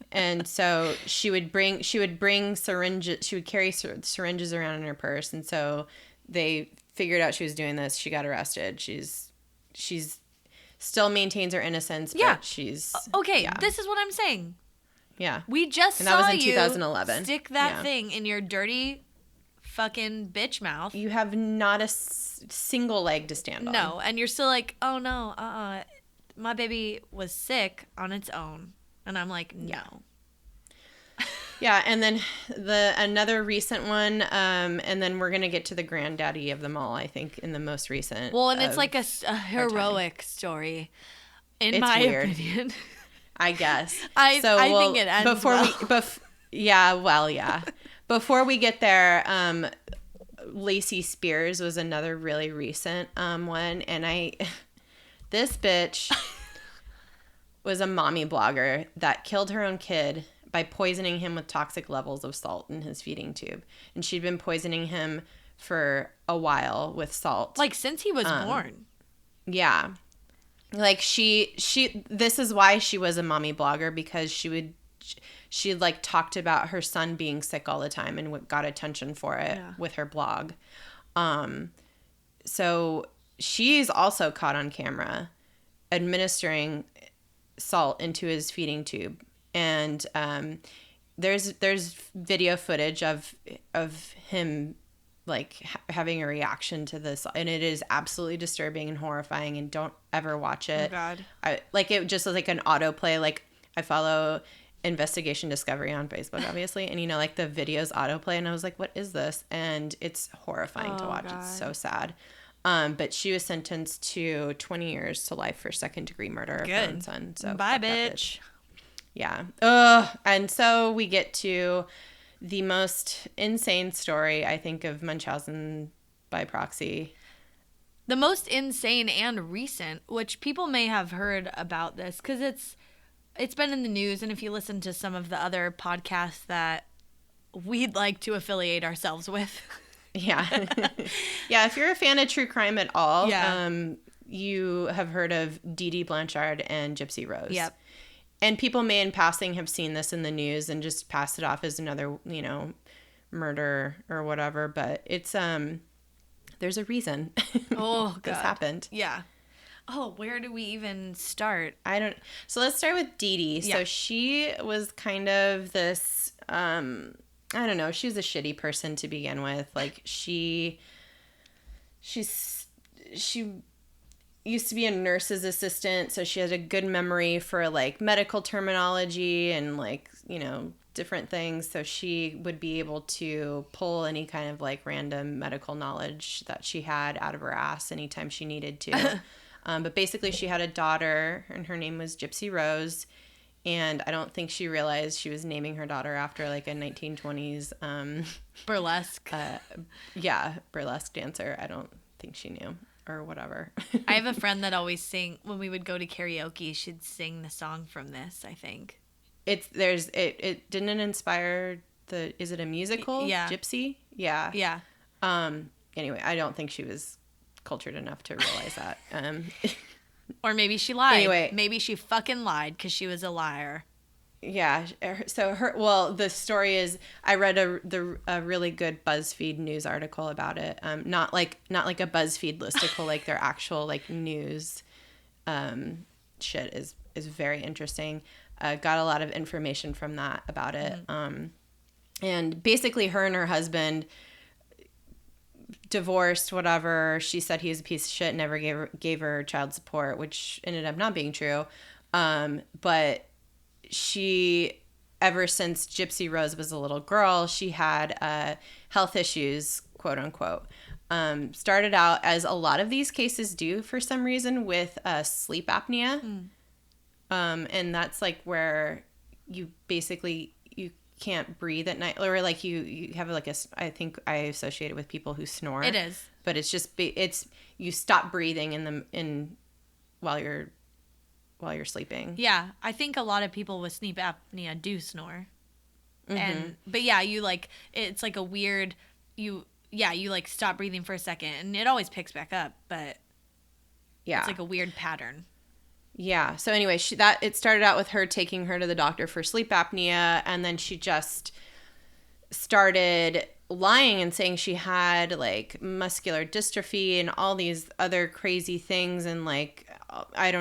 And so she would bring syringes. She would carry syringes around in her purse. And so they figured out she was doing this. She got arrested. She's still maintains her innocence. But she's okay. Yeah. This is what I'm saying. Yeah. We just and saw that was in you 2011. stick that thing in your dirty fucking bitch mouth. You have not a single leg to stand on. No, and you're still like, oh no, my baby was sick on its own. And I'm like, no. Yeah, and then another recent one, and then we're gonna get to the granddaddy of them all, I think, in the most recent. Well, and it's like a heroic story, in my opinion. I guess. I think it ends Before we get there, Lacey Spears was another really recent one, and this bitch was a mommy blogger that killed her own kid by poisoning him with toxic levels of salt in his feeding tube. And she'd been poisoning him for a while with salt. Like, since he was born. Yeah. Like, this is why she was a mommy blogger, because she like talked about her son being sick all the time and got attention for it with her blog. So she's also caught on camera administering salt into his feeding tube. And there's video footage of him like having a reaction to this, and it is absolutely disturbing and horrifying, and don't ever watch it. Oh God. It just was like an autoplay. Like, I follow Investigation Discovery on Facebook, obviously, and like the videos autoplay, and I was like, what is this? And it's horrifying to watch. God. It's so sad. But she was sentenced to 20 years to life for second-degree murder of her own son. So bye, bitch. Yeah. And so we get to the most insane story, I think, of Munchausen by proxy. The most insane and recent, which people may have heard about this because it's been in the news, and if you listen to some of the other podcasts that we'd like to affiliate ourselves with. Yeah. Yeah, if you're a fan of true crime at all, Yeah. You have heard of Dee Dee Blanchard and Gypsy Rose. Yep. And people may in passing have seen this in the news and just passed it off as another, murder or whatever, but it's there's a reason Oh, this God. happened. Yeah. Oh, where do we even start? So let's start with Dee Dee. Yeah. So she was kind of this, I don't know, she was a shitty person to begin with. Like she used to be a nurse's assistant, so she had a good memory for like medical terminology and like, different things. So she would be able to pull any kind of like random medical knowledge that she had out of her ass anytime she needed to. But basically she had a daughter and her name was Gypsy Rose. And I don't think she realized she was naming her daughter after like a 1920s Burlesque. burlesque dancer. I don't think she knew or whatever. I have a friend that always when we would go to karaoke, she'd sing the song from this, I think. It didn't it inspire is it a musical? Yeah. Gypsy? Yeah. Yeah. Anyway, I don't think she was cultured enough to realize that. Or maybe she lied. Anyway. Maybe she fucking lied because she was a liar. Yeah. So the story is I read a really good BuzzFeed news article about it. Not like a BuzzFeed listicle, like their actual like news shit is very interesting. Got a lot of information from that about it. And basically her and her husband divorced, whatever. She said he was a piece of shit, never gave her child support, which ended up not being true. But she, ever since Gypsy Rose was a little girl, she had health issues, quote unquote. Started out, as a lot of these cases do for some reason, with sleep apnea. And that's like where you basically you can't breathe at night, or like you have like I think I associate it with people who snore. It is, but it's just you stop breathing while you're sleeping. Yeah, I think a lot of people with sleep apnea do snore. But yeah, you like it's like a weird you like stop breathing for a second and it always picks back up, but yeah, it's like a weird pattern. Yeah. So anyway, it started out with her taking her to the doctor for sleep apnea, and then she just started lying and saying she had like muscular dystrophy and all these other crazy things, and like I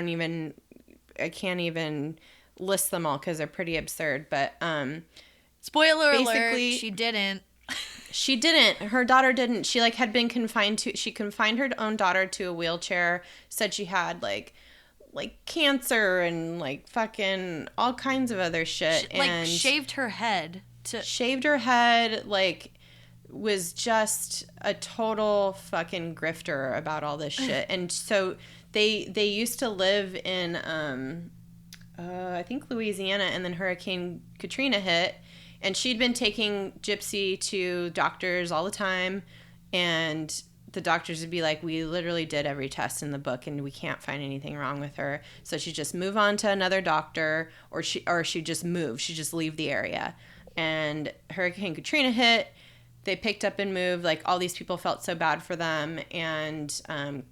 can't even list them all because they're pretty absurd. But spoiler alert, she didn't. She didn't. Her daughter didn't. She like had been she confined her own daughter to a wheelchair. Said she had like cancer and like fucking all kinds of other shit. And shaved her head. Like was just a total fucking grifter about all this shit. And so they used to live in I think Louisiana, and then Hurricane Katrina hit, and she'd been taking Gypsy to doctors all the time, and the doctors would be like, we literally did every test in the book and we can't find anything wrong with her. So she'd just move on to another doctor, or she'd just move. She'd just leave the area. And Hurricane Katrina hit. They picked up and moved. Like, all these people felt so bad for them. And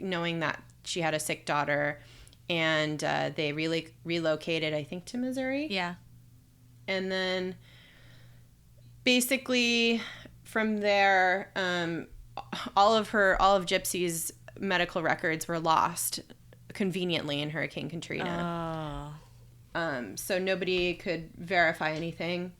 knowing that she had a sick daughter, and they relocated, I think, to Missouri. Yeah. And then basically from there, all of Gypsy's medical records were lost conveniently in Hurricane Katrina. So nobody could verify anything.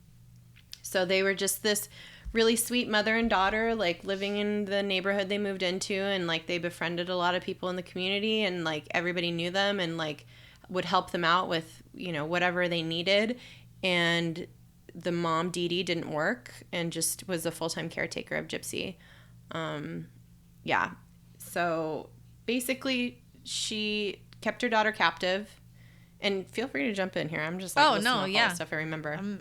So they were just this really sweet mother and daughter, like living in the neighborhood they moved into, and like they befriended a lot of people in the community, and like everybody knew them and like would help them out with, whatever they needed. And the mom, Dee Dee, didn't work and just was a full-time caretaker of Gypsy. Yeah. So basically she kept her daughter captive, and feel free to jump in here. I'm just like, all the stuff I remember.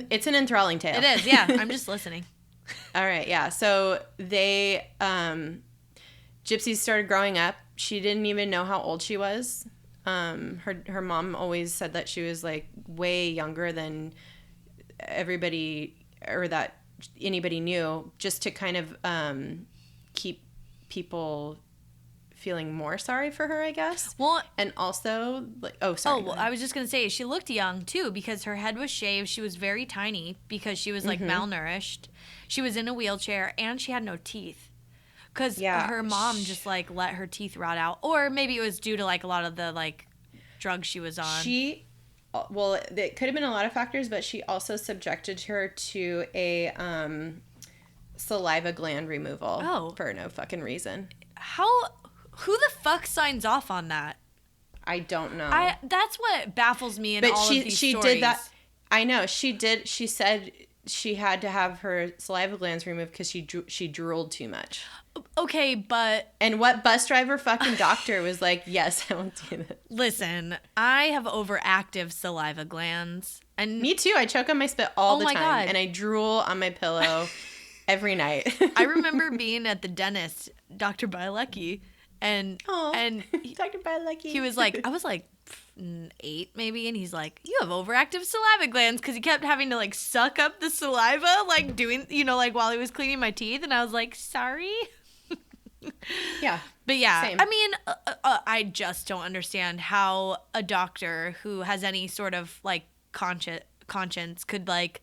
It's an enthralling tale. It is, yeah. I'm just listening. All right, yeah. So they, Gypsy started growing up. She didn't even know how old she was. Her mom always said that she was like way younger than everybody or that anybody knew, just to kind of keep people feeling more sorry for her, I guess. Well, and also like, oh, sorry. Oh, well, I was just gonna say she looked young too because her head was shaved. She was very tiny because she was like malnourished. She was in a wheelchair and she had no teeth because her mom just like let her teeth rot out, or maybe it was due to like a lot of the like drugs she was on. Well, it could have been a lot of factors, but she also subjected her to a saliva gland removal for no fucking reason. Who the fuck signs off on that? I don't know. That's what baffles me in all of these stories. But she did that. I know. She did. She said she had to have her saliva glands removed because she drooled too much. Okay, but... And what bus driver fucking doctor was like, yes, I won't do this. Listen, I have overactive saliva glands. And me too. I choke on my spit all the time. God. And I drool on my pillow every night. I remember being at the dentist, Dr. Bielecki, and Dr. Bielecki. He was like, I was like 8 maybe, and he's like, you have overactive saliva glands, because he kept having to like suck up the saliva, like doing, like while he was cleaning my teeth, and I was like, sorry. Yeah. But yeah, same. I mean, I just don't understand how a doctor who has any sort of like conscience could like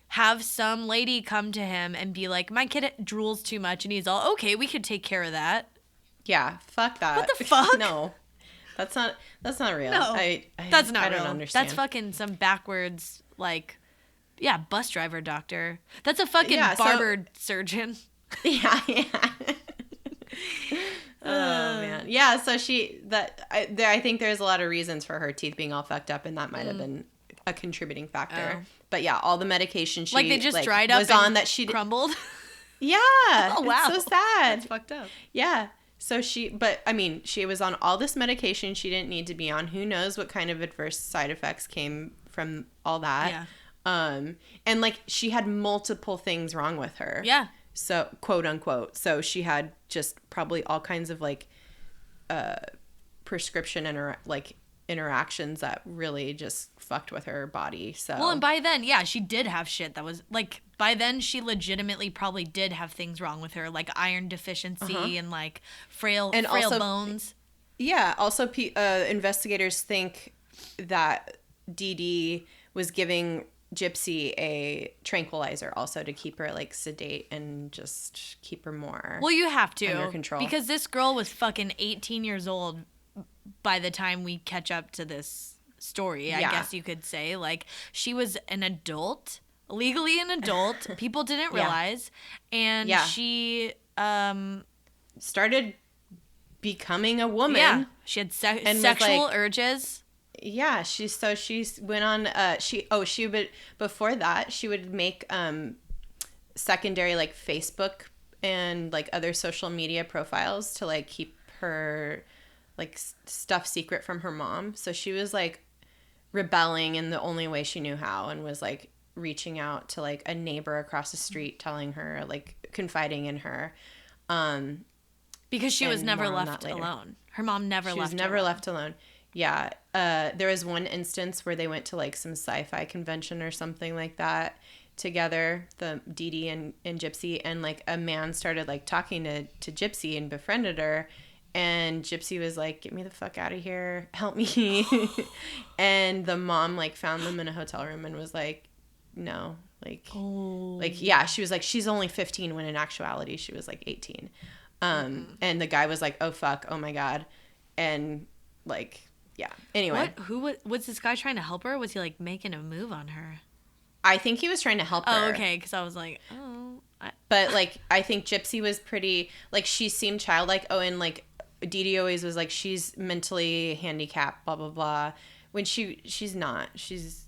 have some lady come to him and be like, my kid drools too much, and he's all, okay, we could take care of that. Yeah, fuck that. What the fuck? No. That's not real. No, that's not real. I don't understand. That's fucking some backwards, like, bus driver doctor. That's a fucking barber surgeon. Yeah. Oh man. Yeah, so I think there's a lot of reasons for her teeth being all fucked up, and that might have been a contributing factor. But yeah, all the medication she like they just dried up was on that she crumbled. Yeah. Oh wow. It's so sad. That's fucked up. Yeah. So she was on all this medication she didn't need to be on. Who knows what kind of adverse side effects came from all that. Yeah. And like she had multiple things wrong with her. Yeah. So quote unquote. So she had just probably all kinds of like prescription interactions that really just fucked with her body. So well, and by then, she did have shit that was like, by then she legitimately probably did have things wrong with her, like iron deficiency and like frail also, bones. Yeah. Also, investigators think that Dee Dee was giving Gypsy a tranquilizer also to keep her like sedate and just keep her more you have to under control, because this girl was fucking 18 years old by the time we catch up to this story. I guess you could say, like, she was an adult, legally an adult. People didn't realize. And she started becoming a woman. Yeah, she had sexual urges. Yeah, she went on she would, before that she would make secondary like Facebook and like other social media profiles to like keep her like stuff secret from her mom. So she was like rebelling in the only way she knew how, and was like reaching out to like a neighbor across the street, telling her, like confiding in her, because she was never left alone. Her mom she was never left alone. Yeah. There was one instance where they went to like some sci-fi convention or something like that together, the Dee Dee and Gypsy, and like a man started like talking to Gypsy and befriended her, and Gypsy was like, get me the fuck out of here, help me. And the mom like found them in a hotel room and was like, no, like she was like, she's only 15 when in actuality she was like 18. And the guy was like, oh fuck, oh my god. And like, yeah. Anyway. Was this guy trying to help her? Was he like making a move on her? I think he was trying to help her. Oh, okay. Because I was like, oh. But like, I think Gypsy was pretty, like, she seemed childlike. Oh, and like, Dee Dee always was like, she's mentally handicapped, blah, blah, blah. When she's not. She's,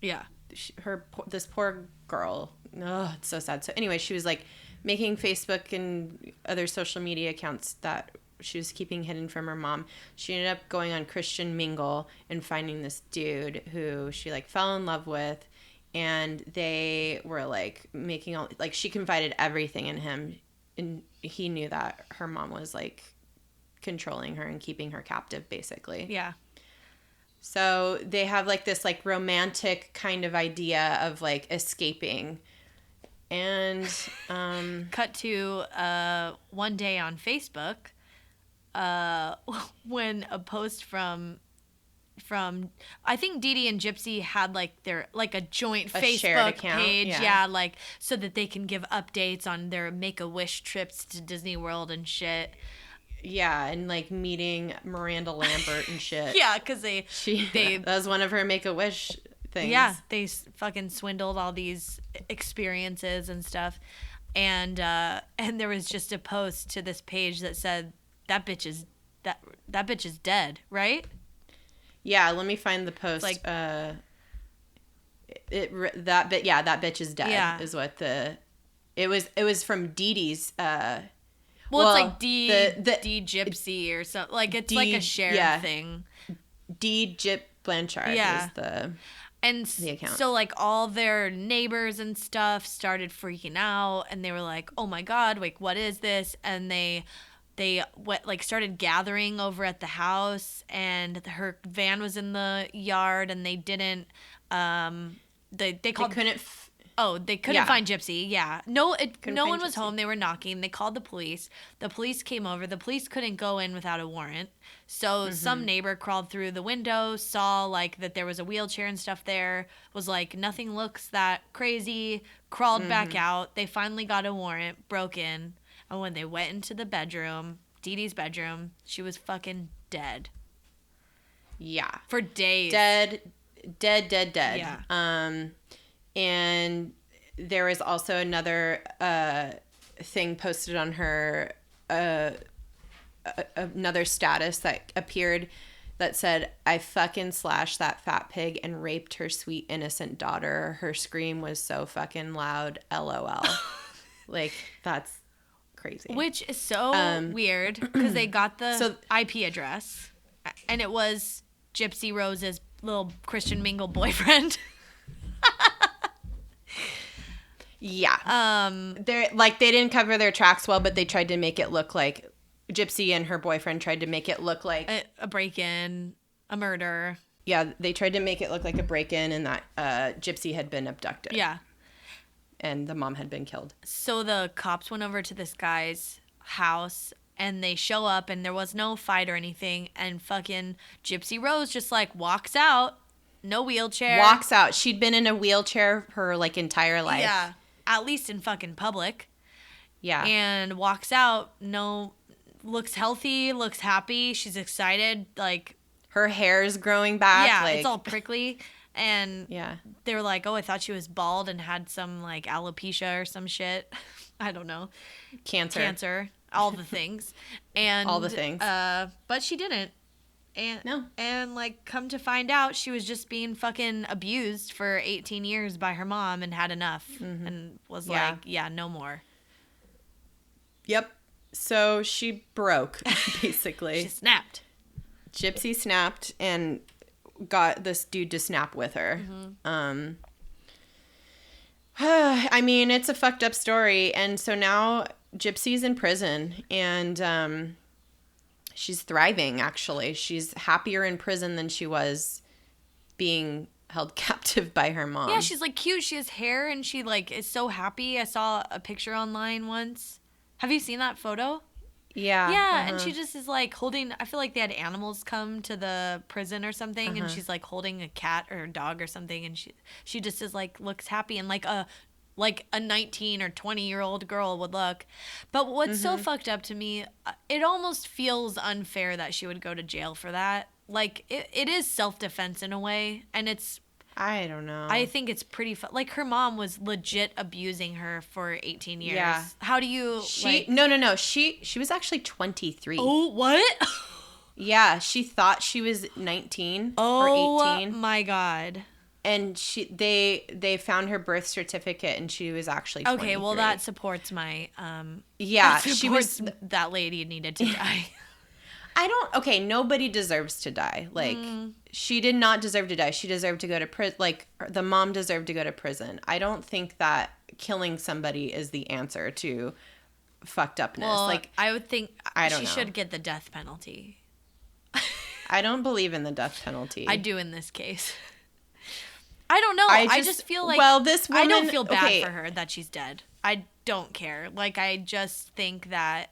this poor girl. Oh, it's so sad. So anyway, she was like making Facebook and other social media accounts that she was keeping hidden from her mom. She ended up going on Christian Mingle and finding this dude who she like fell in love with, and they were like making all, like, she confided everything in him, and he knew that her mom was like controlling her and keeping her captive, basically. Yeah. So they have like this like romantic kind of idea of like escaping. And cut to one day on Facebook, when a post from I think Dee Dee and Gypsy had like their like a joint Facebook page, like so that they can give updates on their Make-A-Wish trips to Disney World and shit. Yeah, and like meeting Miranda Lambert and shit. Yeah, because they that was one of her Make-A-Wish things. Yeah, they fucking swindled all these experiences and stuff, and there was just a post to this page that said that bitch is dead, right? Yeah, let me find the post. Like, that bitch is dead. Yeah. Is what it was from Dee Dee's. Well, it's like D Gypsy or something. Like, it's like a shared thing. D Gyp Blanchard is the account. So, like, all their neighbors and stuff started freaking out, and they were like, oh my God, like, what is this? And they started gathering over at the house, and her van was in the yard, and they didn't, they couldn't find Gypsy. Yeah. No one was home. They were knocking. They called the police. The police came over. The police couldn't go in without a warrant. So some neighbor crawled through the window, saw like that there was a wheelchair and stuff there, was like, nothing looks that crazy, crawled back out. They finally got a warrant, broke in. And when they went into the bedroom, Dee Dee's bedroom, she was fucking dead. Yeah. For days. Dead. Yeah. And there was also another thing posted on her, another status that appeared that said, I fucking slashed that fat pig and raped her sweet innocent daughter. Her scream was so fucking loud, LOL. Like, that's crazy. Which is so weird, because they got the IP address, and it was Gypsy Rose's little Christian mingle boyfriend. Yeah. They didn't cover their tracks well, but they tried to make it look like Gypsy and her boyfriend tried to make it look like a break-in, a murder. Yeah, they tried to make it look like a break-in, and that Gypsy had been abducted. Yeah. And the mom had been killed. So the cops went over to this guy's house, and they show up, and there was no fight or anything, and fucking Gypsy Rose just like walks out, no wheelchair. Walks out. She'd been in a wheelchair her like entire life. Yeah. At least in fucking public. Yeah. And walks out, looks healthy, looks happy, she's excited, like, her hair's growing back. Yeah, like, it's all prickly. And yeah, they were like, oh, I thought she was bald and had some like alopecia or some shit. I don't know. Cancer. All the things. And all the things. But she didn't. And no. And like, come to find out, she was just being fucking abused for 18 years by her mom and had enough and was like, yeah, no more. Yep. So she broke, basically. She snapped. Gypsy snapped and got this dude to snap with her. I mean, it's a fucked up story. And so now Gypsy's in prison, and she's thriving, actually. She's happier in prison than she was being held captive by her mom. Yeah, she's like cute. She has hair, and she like is so happy. I saw a picture online once. Have you seen that photo? Yeah. Yeah, and she just is like holding, I feel like they had animals come to the prison or something, and she's like holding a cat or a dog or something, and she just is like, looks happy, and like a 19 or 20-year-old girl would look. But what's so fucked up to me, it almost feels unfair that she would go to jail for that. Like, it is self-defense in a way, and it's, I don't know. I think it's pretty like, her mom was legit abusing her for 18 years. Yeah. How do you No. She was actually 23. Oh, what? Yeah, she thought she was 19 or 18. Oh my God. And they found her birth certificate, and she was actually 23. Okay, well, that supports my yeah, she was, that lady needed to die. okay, nobody deserves to die. Like, she did not deserve to die. She deserved to go to prison. Like, the mom deserved to go to prison. I don't think that killing somebody is the answer to fucked upness. Well, like, I would think she should get the death penalty. I don't believe in the death penalty. I do in this case. I don't know. I just feel like, well, this woman, I don't feel bad for her that she's dead. I don't care. Like, I just think that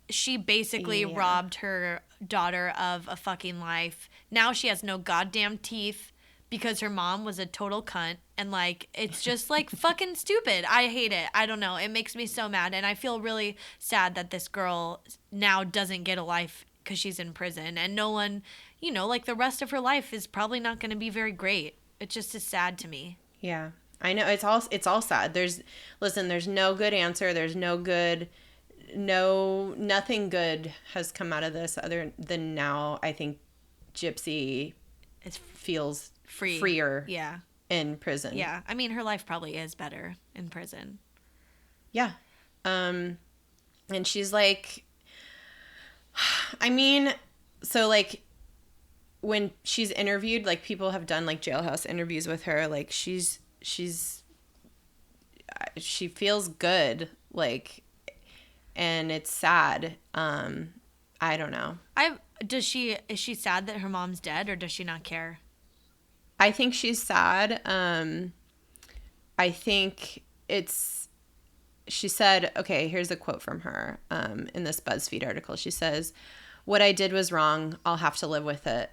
she basically robbed her daughter of a fucking life. Now she has no goddamn teeth because her mom was a total cunt. And, like, it's just, like, fucking stupid. I hate it. I don't know. It makes me so mad. And I feel really sad that this girl now doesn't get a life because she's in prison. And no one, you know, like, the rest of her life is probably not going to be very great. It just is sad to me. Yeah. I know, it's all sad. There's no good answer. There's nothing good has come out of this other than now I think Gypsy feels freer. Yeah. In prison. Yeah. I mean, her life probably is better in prison. Yeah. And she's like, I mean, so like when she's interviewed, like people have done like jailhouse interviews with her, like she feels good, like, and it's sad. I don't know. Is she sad that her mom's dead, or does she not care? I think she's sad. I think she said, okay, here's a quote from her in this BuzzFeed article. She says, "What I did was wrong. I'll have to live with it."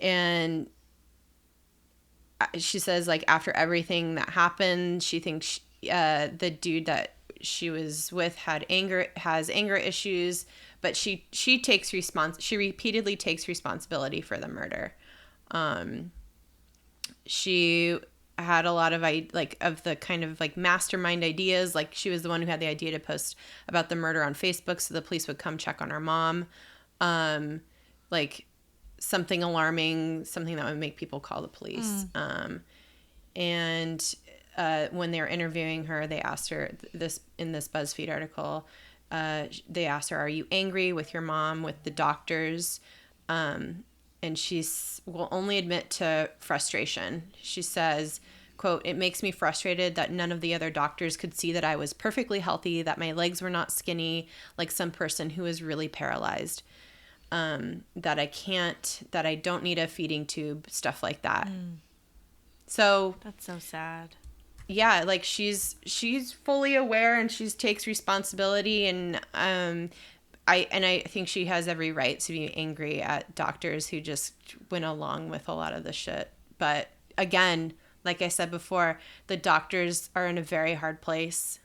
And she says, like, after everything that happened, she thinks the dude that she was with has anger issues, but she repeatedly takes responsibility for the murder. She had a lot of the kind of like mastermind ideas. Like, she was the one who had the idea to post about the murder on Facebook so the police would come check on her mom. Like something alarming, something that would make people call the police. And when they were interviewing her, they asked her in this BuzzFeed article, they asked her, "Are you angry with your mom, with the doctors?" And she will only admit to frustration. She says, quote, "It makes me frustrated that none of the other doctors could see that I was perfectly healthy, that my legs were not skinny like some person who is really paralyzed, that I don't need a feeding tube," stuff like that. So that's so sad. Yeah, like she's fully aware and she takes responsibility, and I think she has every right to be angry at doctors who just went along with a lot of the shit. But again, like I said before, the doctors are in a very hard place.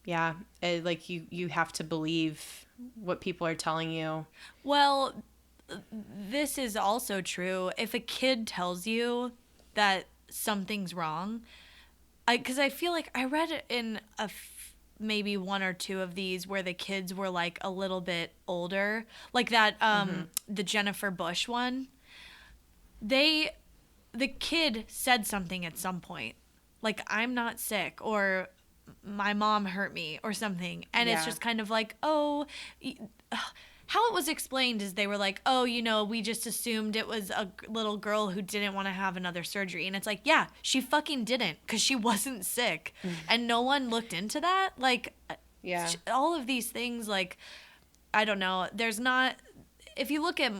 Yeah, like you have to believe what people are telling you. Well, this is also true. If a kid tells you that something's wrong, because I feel like I read it in maybe one or two of these where the kids were like a little bit older, like that the Jennifer Bush one. The kid said something at some point, like, "I'm not sick," or "My mom hurt me," or something, and it's just kind of like, oh. How it was explained is they were like, "Oh, you know, we just assumed it was a little girl who didn't want to have another surgery." And it's like, yeah, she fucking didn't, because she wasn't sick. And no one looked into that. Like, yeah, all of these things, like, I don't know. There's not, if you look at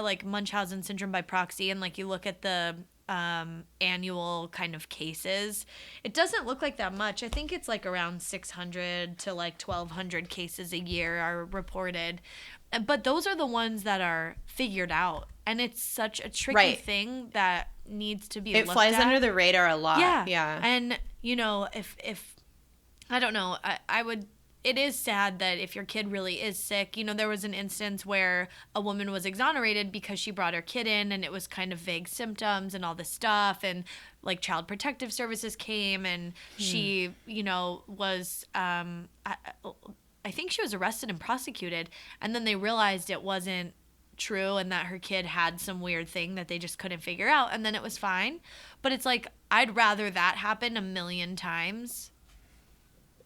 like Munchausen Syndrome by Proxy, and like you look at the annual kind of cases, it doesn't look like that much. I think it's like around 600 to like 1,200 cases a year are reported. But those are the ones that are figured out. And it's such a tricky thing that needs to be looked at. It flies under the radar a lot. Yeah. And, you know, if I don't know, I would, it is sad that if your kid really is sick, you know, there was an instance where a woman was exonerated because she brought her kid in and it was kind of vague symptoms and all this stuff. And like Child Protective Services came and she, you know, was, I think she was arrested and prosecuted, and then they realized it wasn't true and that her kid had some weird thing that they just couldn't figure out, and then it was fine. But it's like, I'd rather that happen 1,000,000 times.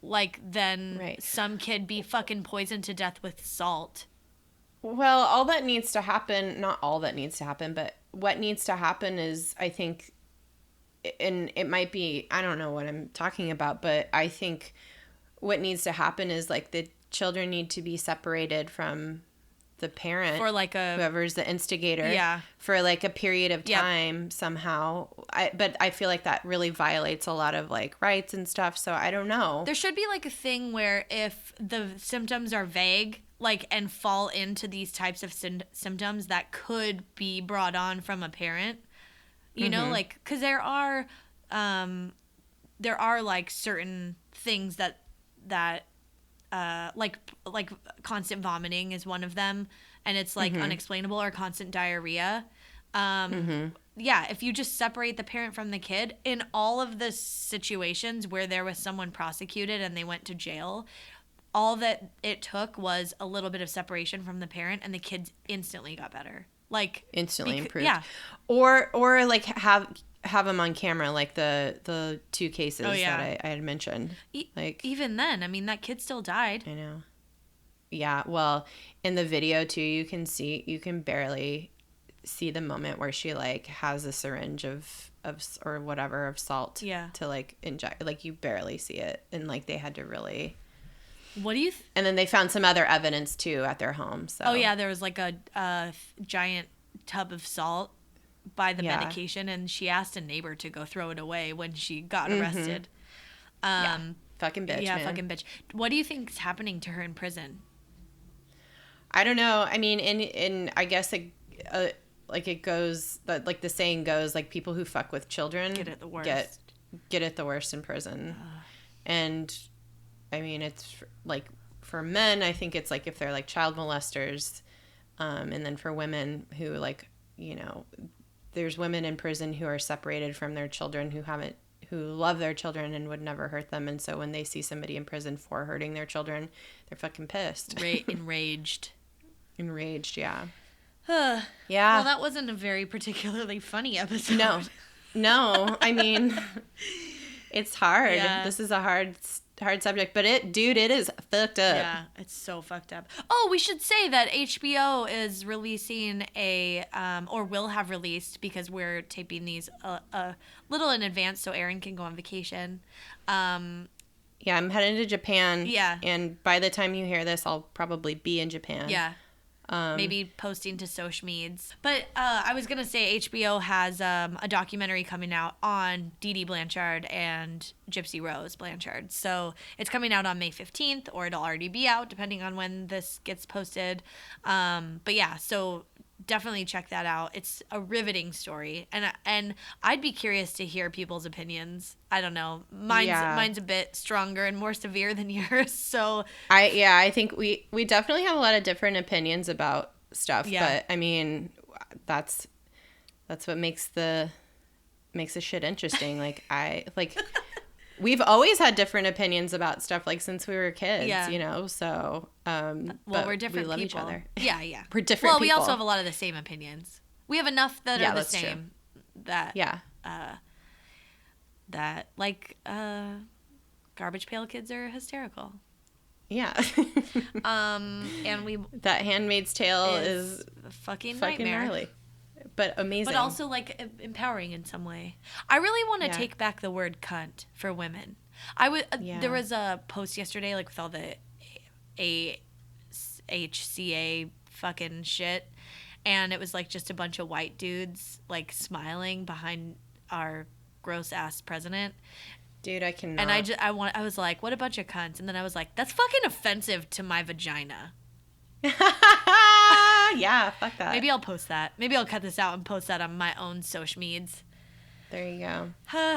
like then Right. some kid be fucking poisoned to death with salt. Well, all that needs to happen, not all that needs to happen, but what needs to happen is, I think, and it might be, I don't know what I'm talking about, but I think what needs to happen is like the children need to be separated from the parent For like whoever's the instigator Yeah. for like a period of time somehow. But I feel like that really violates a lot of like rights and stuff. So I don't know. There should be like a thing where if the symptoms are vague, like, and fall into these types of symptoms that could be brought on from a parent, you know, like, because there are like certain things that like constant vomiting is one of them, and it's like unexplainable, or constant diarrhea. Yeah, if you just separate the parent from the kid, in all of the situations where there was someone prosecuted and they went to jail, all that it took was a little bit of separation from the parent, and the kids instantly got better. Like Instantly improved. Yeah. Or like have them on camera, like the two cases that I had mentioned. Like even then, I mean, that kid still died. I know. Yeah, well, in the video too, you can barely see the moment where she like has a syringe of or whatever of salt to like inject. Like you barely see it, and like they had to really. What do you? And then they found some other evidence too at their home. So. Oh yeah, there was like a giant tub of salt by the medication, and she asked a neighbor to go throw it away when she got arrested. Fucking bitch. Yeah, man. fucking bitch. What do you think is happening to her in prison? I don't know. I mean, in I guess like it goes like the saying goes, like people who fuck with children get it the worst. Get it the worst in prison. And I mean, it's like for men, I think it's like if they're like child molesters, and then for women who like, you know, there's women in prison who are separated from their children who love their children and would never hurt them, and so when they see somebody in prison for hurting their children, they're fucking pissed. Enraged. Enraged, yeah. Yeah. Well, that wasn't a very particularly funny episode. No. I mean, it's hard. Yeah. This is a hard subject, but it is fucked up. Yeah, it's so fucked up. Oh, we should say that HBO is releasing or will have released, because we're taping these a little in advance so Erin can go on vacation. Yeah, I'm heading to Japan. Yeah. And by the time you hear this, I'll probably be in Japan. Yeah. Maybe posting to social medias. But I was going to say HBO has a documentary coming out on Dee Dee Blanchard and Gypsy Rose Blanchard. So it's coming out on May 15th, or it'll already be out depending on when this gets posted. But yeah, so definitely check that out. It's a riveting story. And I'd be curious to hear people's opinions. I don't know. Mine's a bit stronger and more severe than yours. So I think we definitely have a lot of different opinions about stuff. Yeah. But I mean, that's what makes the shit interesting. We've always had different opinions about stuff, like since we were kids, you know. So we're different. We love people. each other. Yeah, yeah. We're different. Well, people. we also have a lot of the same opinions. We have enough that are the same. True. That Garbage Pail Kids are hysterical. Yeah. And that Handmaid's Tale is a fucking nightmare. Gnarly, but amazing. But also like empowering in some way. I really want to take back the word cunt for women. There was a post yesterday, like with all the HCA fucking shit, and it was like just a bunch of white dudes like smiling behind our gross ass president. Dude, I cannot. And I was like, what a bunch of cunts. And then I was like, that's fucking offensive to my vagina. Yeah, fuck that. Maybe I'll post that. Maybe I'll cut this out and post that on my own social medias. There you go.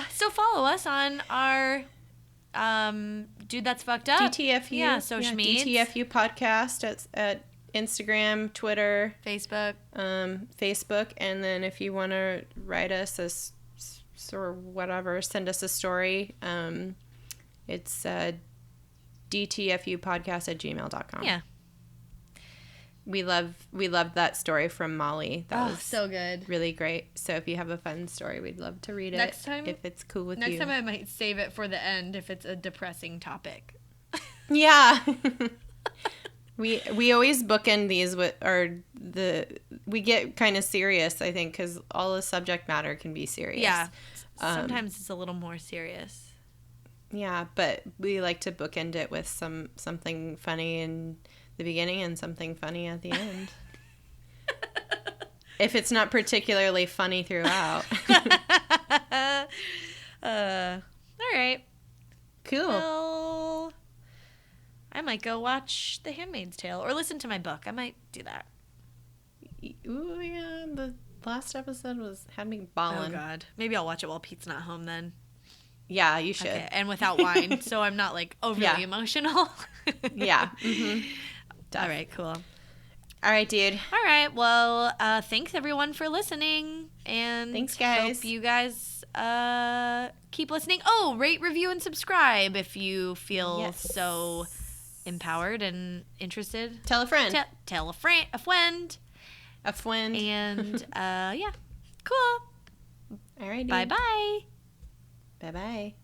So follow us on our Dude That's Fucked Up. DTFU. Yeah, social media. DTFU podcast at Instagram, Twitter. Facebook. Facebook. And then if you want to write us or whatever, send us a story. It's dtfupodcast@gmail.com. Yeah. We loved that story from Molly. That was so good. Really great. So if you have a fun story, we'd love to read it. Next time, if it's cool with you. Next time I might save it for the end if it's a depressing topic. Yeah. We always bookend these with, we get kind of serious, I think, because all the subject matter can be serious. Yeah. Sometimes it's a little more serious. Yeah, but we like to bookend it with something funny in the beginning and something funny at the end. If it's not particularly funny throughout. All right. Cool. Well, I might go watch The Handmaid's Tale or listen to my book. I might do that. Ooh, yeah. The last episode had me bawling. Oh, God. Maybe I'll watch it while Pete's not home then. Yeah, you should. Okay. And without wine, so I'm not, like, overly emotional. Yeah. Mm-hmm. All right, cool. All right, dude. All right, well, thanks, everyone, for listening. And thanks, guys. Hope you guys keep listening. Oh, rate, review, and subscribe if you feel so empowered and interested. Tell a friend. Tell a friend. A friend. A friend. And, yeah. Cool. All right, dude. Bye-bye. Bye-bye.